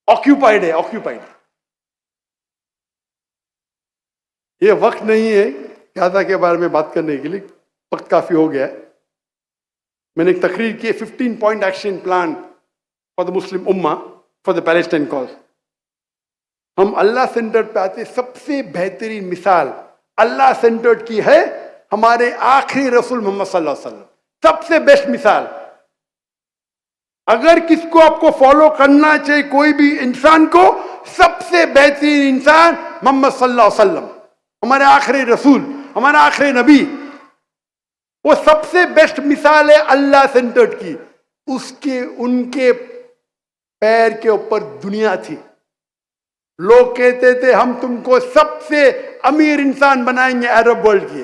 ऑक्यूपाइड है, ऑक्यूपाइड। ये वक्त नहीं है गाजा के बारे में बात करने के लिए, वक्त काफी हो गया है। मैंने एक तकरीर की 15 point action plan for the Muslim Umma for the Palestine cause. हम अल्लाह सेंटर्ड पे आते, सबसे बेहतरीन मिसाल अल्लाह सेंटर्ड की है हमारे आखिरी रसूल मोहम्मद सल्लल्लाहु अलैहि वसल्लम। सबसे बेस्ट मिसाल। अगर किसको आपको फॉलो करना चाहिए, कोई भी इंसान को, सबसे बेहतरीन इंसान मोहम्मद सल्लल्लाहु अलैहि वसल्लम, हमारे आखिरी रसूल, हमारा आखिरी नबी। वो सबसे बेस्ट मिसाल है अल्लाह सेंटर्ड की। उसके उनके पैर के ऊपर दुनिया थी। लोग कहते थे हम तुमको सबसे अमीर इंसान बनाएंगे अरब वर्ल्ड की।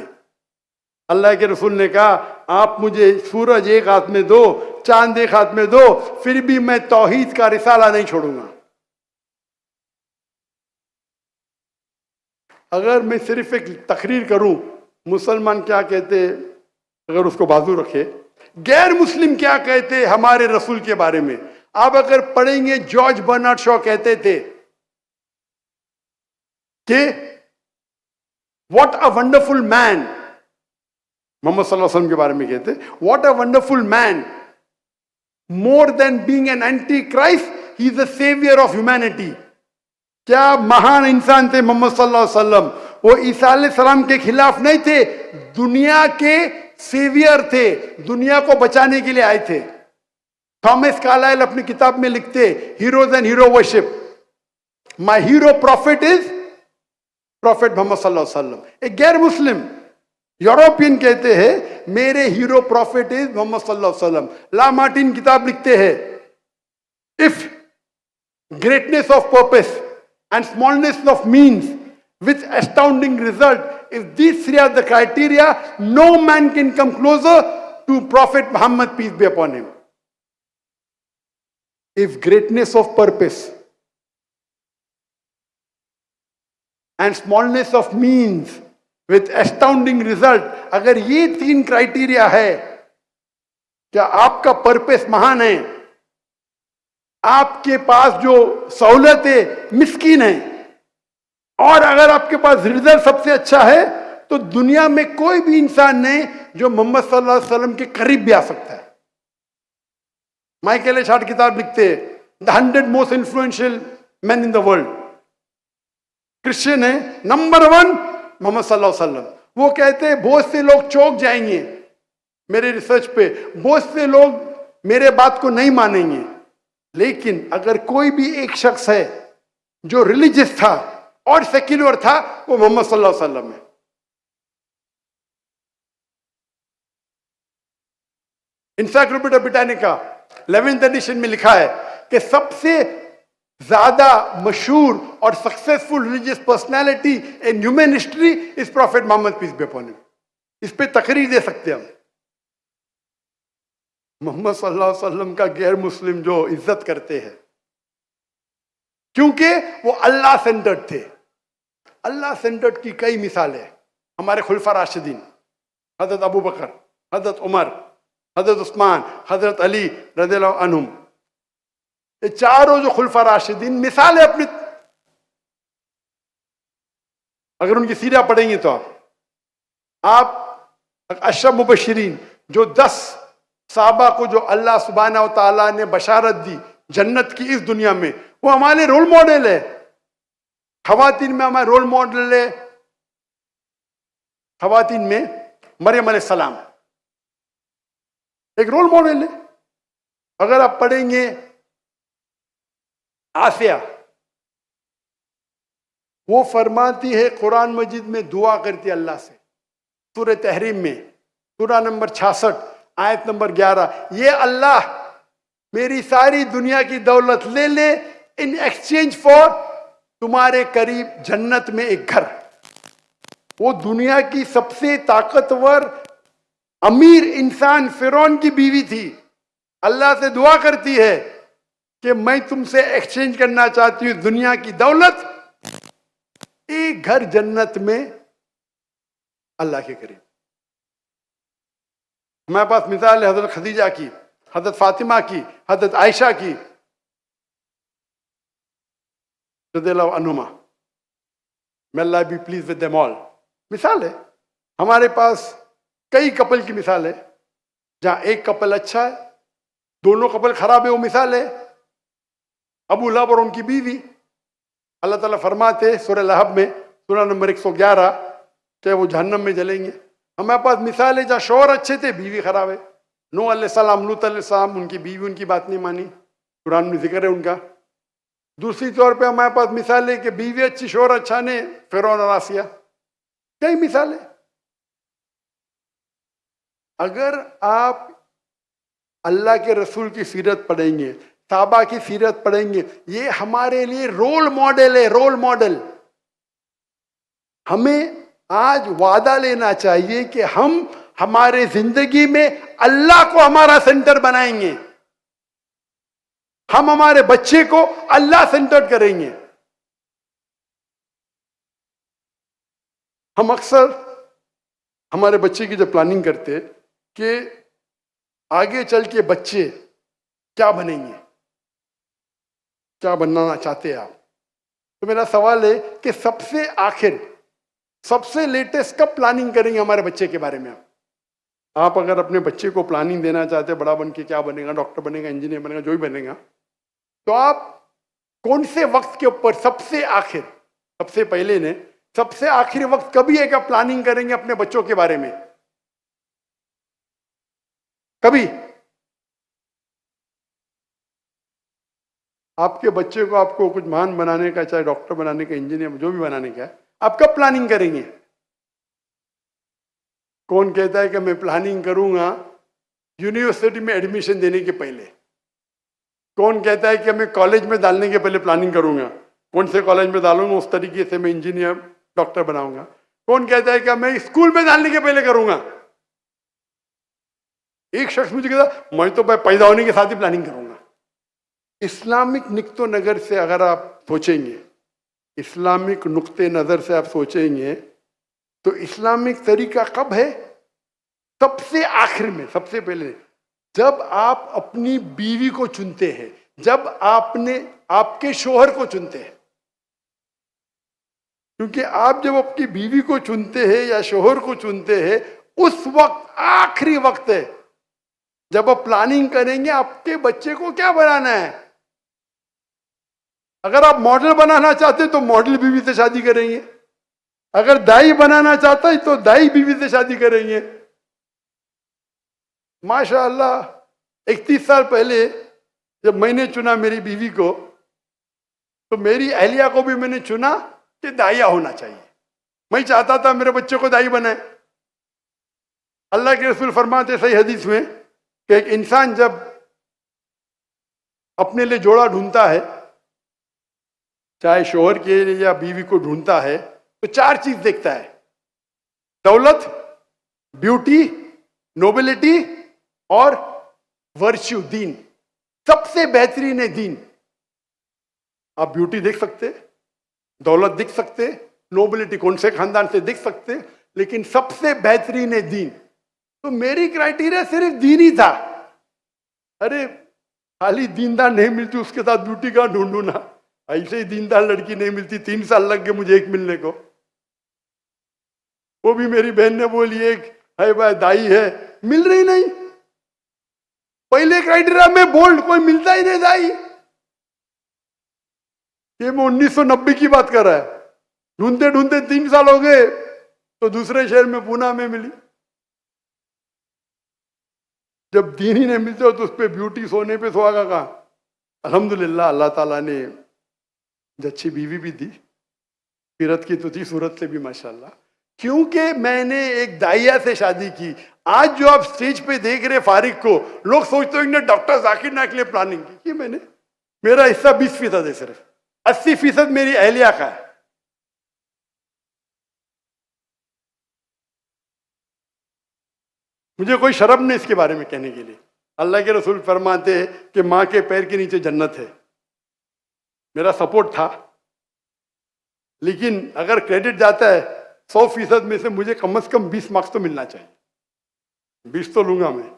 अल्लाह के रसूल ने कहा आप मुझे सूरज एक हाथ में दो, चांद एक हाथ में दो, फिर भी मैं तौहीद का रिसाला नहीं छोड़ूंगा। अगर मैं सिर्फ एक तकरीर करूं, मुसलमान क्या कहते अगर उसको बाजू रखे, गैर मुस्लिम क्या कहते हमारे रसूल के बारे में, आप अगर पढ़ेंगे, जॉर्ज बर्नार्ड शॉ कहते थे कि what a wonderful man, Muhammad सल्लल्लाहु अलैहि वसल्लम के बारे में कहते, what a wonderful man, more than being an anti Christ, he is the saviour of humanity. क्या महान इंसान थे मोहम्मद सल्लल्लाहु अलैहि वसल्लम। वो ईसा अलैहिस्सलाम के खिलाफ नहीं थे, दुनिया के सेवियर थे, दुनिया को बचाने के लिए आए थे। थॉमस कार्लाइल अपनी किताब में लिखते, heroes and hero worship, my hero prophet is prophet Muhammad सल्लल्लाहु अलैहि वसल्लम। एक गैर मुस्लिम यूरोपियन कहते हैं मेरे हीरो प्रॉफिट इज मोहम्मद सल्लल्लाहु अलैहि वसल्लम। ला मार्टिन किताब लिखते हैं, if greatness of purpose and smallness of means with astounding result, if these three are the criteria, no man can come closer to Prophet Muhammad, peace be upon him. If greatness of purpose and smallness of means with astounding result, अगर ये 3 criteria है, क्या आपका purpose महान है, आपके पास जो सहूलत है मिस्कीन है, और अगर आपके पास रिजल्ट सबसे अच्छा है, तो दुनिया में कोई भी इंसान नहीं जो मोहम्मद सल्लल्लाहु अलैहि वसल्लम के करीब भी आ सकता है। माइकल एशार्ट किताब लिखते हैं, the 100 most influential man in the world. Christian है, नंबर 1 मोहम्मद सल्लल्लाहु अलैहि वसल्लम। वो कहते हैं बहुत से लोग चौंक जाएंगे मेरे रिसर्च पे बहुत से लोग मेरे बात को नहीं मानेंगे, लेकिन अगर कोई भी एक शख्स है जो रिलीजियस था और सेक्युलर था, वो मोहम्मद सल्लल्लाहु अलैहि वसल्लम है। इंसाइक्लोपीडिया ब्रिटानिका 11th एडिशन में लिखा है कि सबसे ज्यादा मशहूर और successful religious personality in human history is prophet Muhammad peace be upon him. इस पे तकरीर दे सकते हैं हम। मोहम्मद सल्लल्लाहु अलैहि वसल्लम का गैर मुस्लिम जो इज्जत करते हैं, क्योंकि वो अल्लाह सेंटर्ड थे। अल्लाह सेंटर्ड की कई मिसालें हमारे खुलफा राशिदीन, हजरत अबू बकर, हजरत उमर, हजरत उस्मान, हजरत अली रज़ियल्लाहु अन्हुम, ये चारों जो खुलफा राशिदीन मिसालें अपनी, अगर उनकी सीरा पढ़ेंगे तो आप अशरफ मुबश्शिरीन जो 10 साहबा को जो अल्लाह सुब्हानहू व तआला ने बशारत दी जन्नत की इस दुनिया में, वो हमारे रोल मॉडल है। खवातीन में हमारे रोल मॉडल है, खवातीन में मरियम अलैहिस्सलाम एक रोल मॉडल है। अगर आप पढ़ेंगे आसिया, वो फरमाती है कुरान मजीद में दुआ करती है अल्लाह से, सूरह तहरीम में सूरा नंबर 66 आयत नंबर 11, ये अल्लाह मेरी सारी दुनिया की दौलत ले ले इन एक्सचेंज फॉर तुम्हारे करीब जन्नत में एक घर। वो दुनिया की सबसे ताकतवर अमीर इंसान फिरौन की बीवी थी, अल्लाह से दुआ करती है कि मैं तुमसे एक्सचेंज करना चाहती हूं दुनिया की दौलत, एक घर जन्नत में अल्लाह के करीब। हमारे पास मिसाल है हजरत खदीजा की, हजरत फातिमा की, हजरत आयशा की रज़ियल्लाहु अन्हुमा, may Allah be pleased with them all. मिसाल है हमारे पास कई कपल की मिसाल है, जहां एक कपल अच्छा है, दोनों कपल खराब है, वो मिसाल है अबू लहब और उनकी बीवी। अल्लाह ताला फरमाते सूरह लहब में सूरा नंबर 111 कि वो जहन्नम में जलेंगे। हमारे पास मिसाल है जहां शौहर अच्छे थे, बीवी खराब है। नूह अलैहिस्सलाम, लूत अलैहिस्सलाम, उनकी बीवी उनकी बात नहीं मानी, कुरान में जिक्र है उनका। दूसरी तौर पे हमारे पास मिसाल है कि बीवी अच्छी शौहर अच्छा ने, फिरौन और आसिया, कई मिसाल है। अगर आप अल्लाह के रसूल की सीरत पढ़ेंगे, साहबा की सीरत पढ़ेंगे, ये हमारे लिए रोल मॉडल है, रोल मॉडल। हमें आज वादा लेना चाहिए कि हम हमारे जिंदगी में अल्लाह को हमारा सेंटर बनाएंगे, हम हमारे बच्चे को अल्लाह सेंटर करेंगे। हम अक्सर हमारे बच्चे की जब प्लानिंग करते कि आगे चल के बच्चे क्या बनेंगे, क्या बनना चाहते हैं आप, तो मेरा सवाल है कि सबसे आखिर, सबसे लेटेस्ट कब प्लानिंग करेंगे हमारे बच्चे के बारे में? आप अगर अपने बच्चे को प्लानिंग देना चाहते हैं, बड़ा बन के क्या बनेगा, डॉक्टर बनेगा, इंजीनियर बनेगा, जो भी बनेगा, तो आप कौन से वक्त के ऊपर सबसे आखिर, सबसे पहले ने सबसे आखिरी वक्त कभी है क्या प्लानिंग करेंगे अपने बच्चों के बारे में? कभी आपके बच्चे को आपको कुछ महान बनाने का, चाहे डॉक्टर बनाने का, इंजीनियर जो भी बनाने का है, आप कब प्लानिंग करेंगे? कौन कहता है कि मैं प्लानिंग करूंगा यूनिवर्सिटी में एडमिशन देने के पहले? कौन कहता है कि मैं कॉलेज में डालने के पहले प्लानिंग करूंगा, कौन से कॉलेज में डालूंगा उस तरीके से मैं इंजीनियर डॉक्टर बनाऊंगा? कौन कहता है कि मैं स्कूल में डालने के पहले करूंगा? एक शख्स मुझे कहता मैं तो पैदा होने के साथ ही प्लानिंग करूंगा। इस्लामिक नुक्ते नजर से अगर आप सोचेंगे, इस्लामिक नुक्ते नजर से आप सोचेंगे तो इस्लामिक तरीका कब है? सबसे आखिर में, सबसे पहले जब आप अपनी बीवी को चुनते हैं, जब आपने आपके शोहर को चुनते हैं। क्योंकि आप जब अपनी बीवी को चुनते हैं या शोहर को चुनते हैं, उस वक्त आखिरी वक्त है जब आप प्लानिंग करेंगे आपके बच्चे को क्या बनाना है। अगर आप मॉडल बनाना चाहते हैं तो मॉडल बीवी से शादी करेंगे, अगर दाई बनाना चाहता है तो दाई बीवी से शादी करेंगे। माशाअल्लाह 31 साल पहले जब मैंने चुना मेरी बीवी को, तो मेरी अहलिया को भी मैंने चुना कि दाइया होना चाहिए। मैं चाहता था मेरे बच्चों को दाई बनाए। अल्लाह के रसूल फरमाते सही हदीस में कि एक इंसान जब अपने लिए जोड़ा ढूंढता है, चाहे शोहर के या बीवी को ढूंढता है, तो 4 चीज देखता है: दौलत, ब्यूटी, नोबिलिटी और वर्च्यू, दीन। सबसे बेहतरीन है दीन। आप ब्यूटी देख सकते, दौलत देख सकते, नोबिलिटी कौन से खानदान से देख सकते, लेकिन सबसे बेहतरीन है दीन। तो मेरी क्राइटेरिया सिर्फ दीन ही था। अरे खाली दीनदार नहीं मिलती, उसके साथ ब्यूटी कहां ढूंढू ना। ऐसे ही दीनदार लड़की नहीं मिलती, 3 साल लग गए मुझे एक मिलने को। वो भी मेरी बहन ने बोली एक है भाई दाई है, मिल रही नहीं। पहले क्राइटेरिया में बोल्ड, कोई मिलता ही नहीं दाई। ये मैं 1990 की बात कर रहा है। ढूंढते ढूंढते 3 साल हो गए, तो दूसरे शहर में पूना में मिली। जब दीन ही नहीं मिलते हो तो उस पर ब्यूटी, सोने पे सुहागा कहां। अल्हम्दुलिल्लाह अल्लाह ताला ने अच्छी बीवी भी दी, फिरत की तो थी, सूरत से भी माशाल्लाह। क्योंकि मैंने एक दाइया से शादी की। आज जो आप स्टेज पे देख रहे फारिक को, लोग सोचते हो डॉक्टर जाकिर नाइक के लिए प्लानिंग की। मैंने, मेरा हिस्सा 20% है, सिर्फ 80% मेरी अहलिया का है। मुझे कोई शर्म नहीं इसके बारे में कहने के लिए। अल्लाह के रसूल फरमाते हैं कि माँ के पैर के नीचे जन्नत है। मेरा सपोर्ट था, लेकिन अगर क्रेडिट जाता है 100% में से मुझे कम से कम 20 मार्क्स तो मिलना चाहिए। 20 तो लूंगा मैं,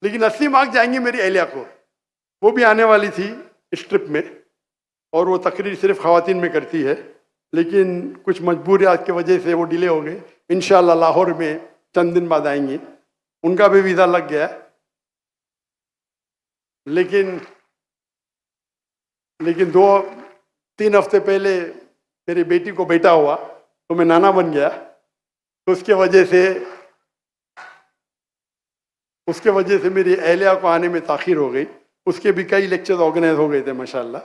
लेकिन 80 मार्क्स जाएंगे मेरी अहलिया को। वो भी आने वाली थी इस ट्रिप में, और वो तकरीर सिर्फ खवातीन में करती है, लेकिन कुछ मजबूरियात की वजह से वो डिले हो गए। इंशाल्लाह लाहौर में चंद दिन बाद आएंगी। उनका भी वीज़ा लग गया, लेकिन 2-3 हफ्ते पहले मेरी बेटी को बेटा हुआ, तो मैं नाना बन गया। तो उसके वजह से मेरी अहलिया को आने में ताखीर हो गई। उसके भी कई लेक्चर्स ऑर्गेनाइज हो गए थे माशाल्लाह।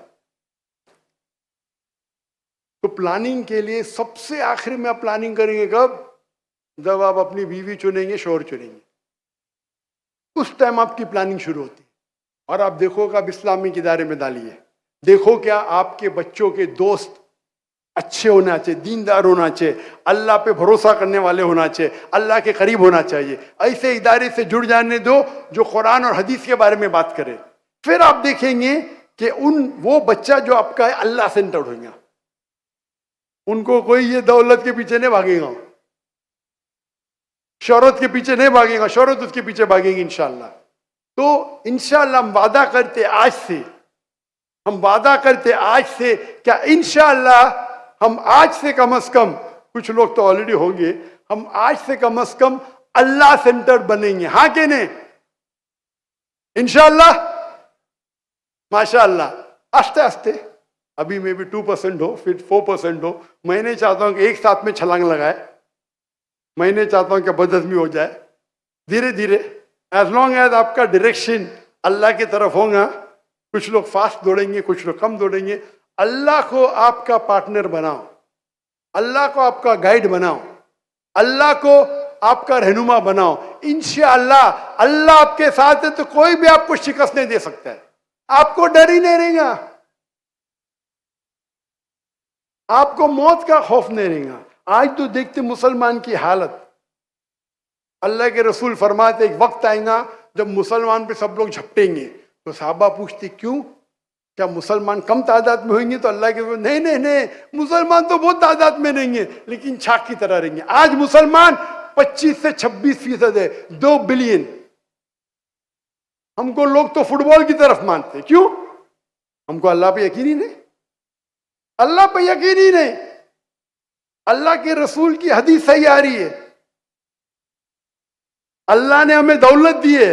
तो प्लानिंग के लिए सबसे आखिर में आप प्लानिंग करेंगे कब? जब आप अपनी बीवी चुनेंगे, शोहर चुनेंगे, उस टाइम आपकी प्लानिंग शुरू होती है। और आप देखो कि आप इस्लामिक इदारे में डालिए, देखो क्या आपके बच्चों के दोस्त अच्छे होना चाहिए, दीनदार होना चाहिए, अल्लाह पे भरोसा करने वाले होना चाहिए, अल्लाह के करीब होना चाहिए। ऐसे इदारे से जुड़ जाने दो जो कुरान और हदीस के बारे में बात करे। फिर आप देखेंगे कि वो बच्चा जो आपका है अल्लाह सेंटर्ड होगा। उनको कोई ये दौलत के पीछे नहीं भागेगा, शोहरत के पीछे नहीं भागेगा, शोहरत उसके पीछे भागेगी इंशाल्लाह। तो इंशाल्लाह हम वादा करते आज से, क्या इंशाल्लाह हम आज से कम से कम, कुछ लोग तो ऑलरेडी होंगे, हम आज से कम से कम अल्लाह सेंटर बनेंगे। हाँ के नहीं? इंशाल्लाह माशाल्लाह। आस्ते आस्ते, अभी में भी 2% हो, फिर 4% हो। मैं नहीं चाहता हूं कि एक साथ में छलांग लगाए, मैं नहीं चाहता हूं कि बदहजमी हो जाए। धीरे धीरे, एज लॉन्ग एज आपका डायरेक्शन अल्लाह की तरफ होगा। कुछ लोग फास्ट दौड़ेंगे, कुछ लोग कम दौड़ेंगे। अल्लाह को आपका पार्टनर बनाओ, अल्लाह को आपका गाइड बनाओ, अल्लाह को आपका रहनुमा बनाओ। इंशाअल्लाह अल्लाह आपके साथ है तो कोई भी आपको शिकस्त नहीं दे सकता है। आपको डर ही नहीं रहेगा, आपको मौत का खौफ नहीं रहेगा। आज तो देखते मुसलमान की हालत, अल्लाह के रसूल फरमाते एक वक्त आएगा जब मुसलमान पे सब लोग झपटेंगे। तो साहबा पूछते क्यों, क्या मुसलमान कम तादाद में होंगे? तो अल्लाह के रसूल नहीं, मुसलमान तो बहुत तादाद में रहेंगे, लेकिन छाक की तरह रहेंगे। आज मुसलमान 25 से 26% है, 2 बिलियन। हमको लोग तो फुटबॉल की तरफ मानते, क्यों? हमको अल्लाह पे यकीन ही नहीं, अल्लाह पे यकीन ही नहीं। अल्लाह के रसूल की हदीस सही आ रही है, अल्लाह ने हमें दौलत दी है।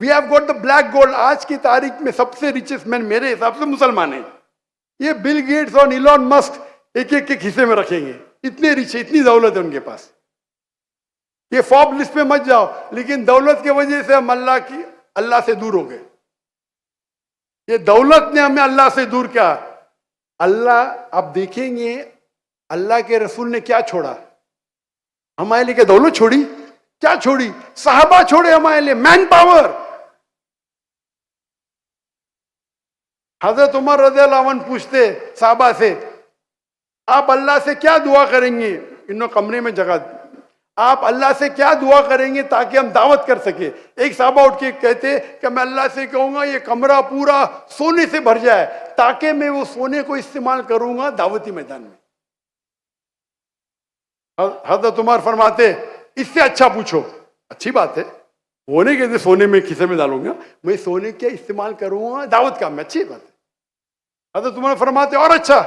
We have got the black gold. आज की तारीख में सबसे रिचेस्ट मैन मेरे हिसाब से मुसलमान है। ये बिल गेट्स और इलॉन मस्क एक हिस्से में रखेंगे, इतने रिच है, इतनी दौलत है उनके पास। ये फॉब लिस्ट में मत जाओ, लेकिन दौलत की वजह से हम अल्लाह से दूर हो गए। ये दौलत ने हमें अल्लाह से दूर किया। अल्लाह, आप देखेंगे अल्लाह के रसूल ने क्या छोड़ा हमारे लिए? क्या दौलत छोड़ी? क्या छोड़ी? साहबा छोड़े हमारे लिए, मैन पावर। हजरत उमर रज़ियल्लाहु अन्हु पूछते साहबा से, आप अल्लाह से क्या दुआ करेंगे? इन्हों कमरे में जगह, आप अल्लाह से क्या दुआ करेंगे ताकि हम दावत कर सके? एक साहबा उठ के कहते कि मैं अल्लाह से कहूंगा ये कमरा पूरा सोने से भर जाए ताकि मैं वो सोने को इस्तेमाल करूंगा दावती मैदान में। हजरत उमर फरमाते इससे अच्छा पूछो। अच्छी बात है, वो नहीं कहते सोने में खिसे में डालूंगा, मैं सोने के इस्तेमाल करूंगा दावत का में। अच्छी बात है। हजरत उमर फरमाते और अच्छा,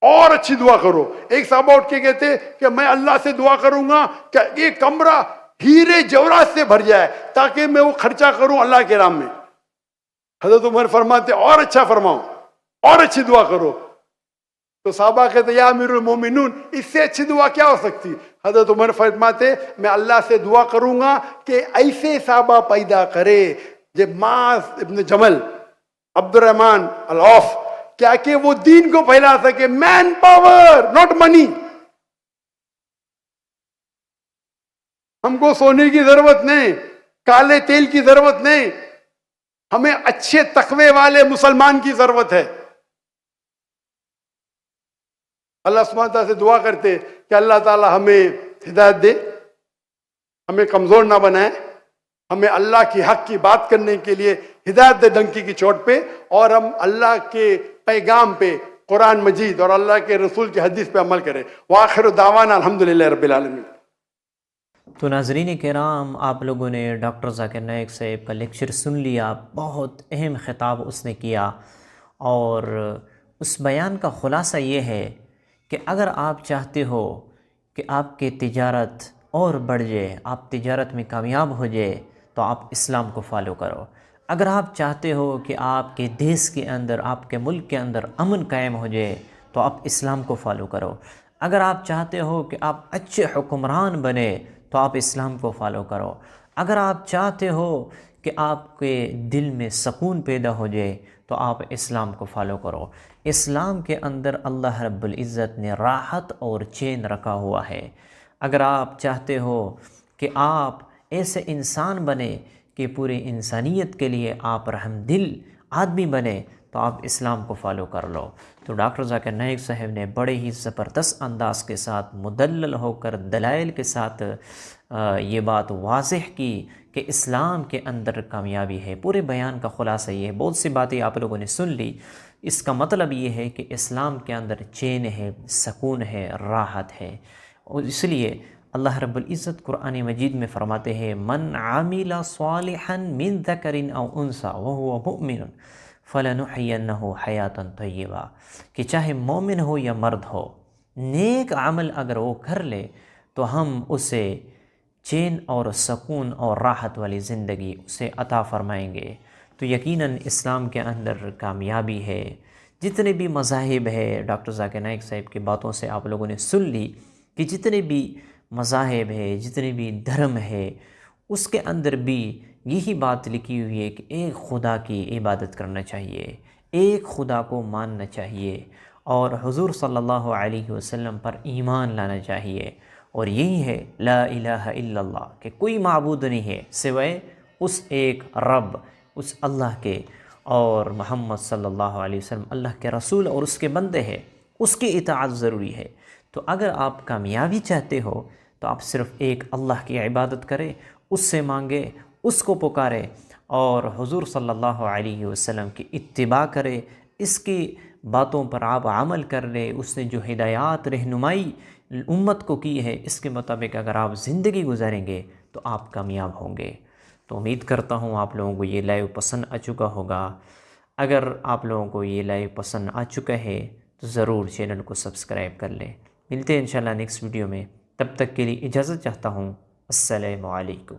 और अच्छी दुआ करो। एक साहबा उठ के कहते कि मैं अल्लाह से दुआ करूंगा कि ये कमरा हीरे जवाहरात से भर जाए ताकि मैं वो खर्चा करूं अल्लाह के नाम में। हजरत उमर फरमाते और अच्छा फरमाओ, और अच्छी दुआ करो। तो साहबा कहते या अमीरुल मोमिनून, इससे अच्छी दुआ क्या हो सकती? हजरत उमर फरमाते मैं अल्लाह से दुआ करूंगा कि ऐसे साहबा पैदा करे जब मास इब्न जमल, अब्दुर्रहमान अल-औफ, क्या कि वो दीन को फैला सके। Man power, not money. हमको सोने की जरूरत नहीं, काले तेल की जरूरत नहीं, हमें अच्छे तकवे वाले मुसलमान की जरूरत है। अल्लाह सुब्हानहू तआला से दुआ करते कि अल्लाह ताला हमें हिदायत दे, हमें कमजोर ना बनाए, हमें अल्लाह की हक की बात करने के लिए हिदायत दे डंकी की चोट पे, और हम अल्लाह के पैगाम पे, कुरान मजीद और अल्लाह के रसूल की हदीस पे अमल करें। वाखिर दावाना अल्हम्दुलिल्लाह रब्बिल आलमीन। तो नाज़रीन किराम, आप लोगों ने डॉक्टर ज़ाकिर नाइक साहब का लेक्चर सुन लिया। बहुत अहम ख़िताब उसने किया, और उस बयान का ख़ुलासा ये है कि अगर आप चाहते हो कि आपकी तिजारत और बढ़ जाए, आप तिजारत में कामयाब हो जाए, तो आप इस्लाम को फॉलो करो। अगर आप चाहते हो कि आपके देश के अंदर, आपके मुल्क के अंदर अमन कायम हो जाए, तो आप इस्लाम को फॉलो करो। अगर आप चाहते हो कि आप अच्छे हुक्मरान बने, तो आप इस्लाम को फॉलो करो। अगर आप चाहते हो कि आपके दिल में सुकून पैदा हो जाए, तो आप इस्लाम को फॉलो करो। इस्लाम के अंदर अल्लाह रब्बुल इज़्ज़त ने राहत और चैन रखा हुआ है। अगर आप चाहते हो कि आप ऐसे इंसान बने कि पूरी इंसानियत के लिए आप रहमदिल आदमी बने, तो आप इस्लाम को फॉलो कर लो। तो डॉक्टर ज़ाकिर नाइक साहब ने बड़े ही ज़बरदस्त अंदाज के साथ, मुदल्लल होकर दलाइल के साथ ये बात वाज़ेह की कि इस्लाम के अंदर कामयाबी है। पूरे बयान का ख़ुलासा ये है। बहुत सी बातें आप लोगों ने सुन ली, इसका मतलब ये है कि इस्लाम के अंदर चैन है, सुकून है, राहत है। और इसलिए अल्लाह रब्बुल इज़्ज़त कुरान मजीद में फ़रमाते हैं, मन आमिला सालिहन मिन ज़करिन औ उन्सा व हुवा मुमिनुन फलनुहयिन्नहु हयातन तय्यबा, कि चाहे मोमिन हो या मर्द हो, नेक अमल अगर वो कर ले तो हम उसे चैन और सुकून और राहत वाली ज़िंदगी उसे अता फ़रमाएंगे। तो यकीनन इस्लाम के अंदर कामयाबी है। जितने भी मज़ाहिब है, डॉक्टर ज़ाकिर नाइक साहब की बातों से आप लोगों ने सुन ली कि जितने भी मज़ाहिब है, जितने भी धर्म है, उसके अंदर भी यही बात लिखी हुई है कि एक खुदा की इबादत करना चाहिए, एक खुदा को मानना चाहिए, और हुज़ूर सल्लल्लाहु अलैहि वसल्लम पर ईमान लाना चाहिए। और यही है ला इलाहा इल्लल्लाह, कि कोई माबूद नहीं है सिवाय उस एक रब, उस अल्लाह के, और मोहम्मद सल्लल्लाहु अलैहि वसल्लम अल्लाह के रसूल और उसके बंदे हैं, उसकी इताअत ज़रूरी है। तो अगर आप कामयाबी चाहते हो तो आप सिर्फ़ एक अल्लाह की इबादत करें, उससे मांगे, उसको पुकारे, और हुज़ूर सल्लल्लाहु अलैहि वसल्लम की इत्तिबा करें, इसकी बातों पर आप अमल कर ले। उसने जो हिदायत रहनुमाई उम्मत को की है, इसके मुताबिक अगर आप ज़िंदगी गुजारेंगे तो आप कामयाब होंगे। तो उम्मीद करता हूँ आप लोगों को ये लाइव पसंद आ चुका होगा। अगर आप लोगों को ये लाइव पसंद आ चुका है तो ज़रूर चैनल को सब्सक्राइब कर लें। मिलते हैं इंशाल्लाह नेक्स्ट वीडियो में, तब तक के लिए इजाज़त चाहता हूँ। अस्सलामु अलैकुम।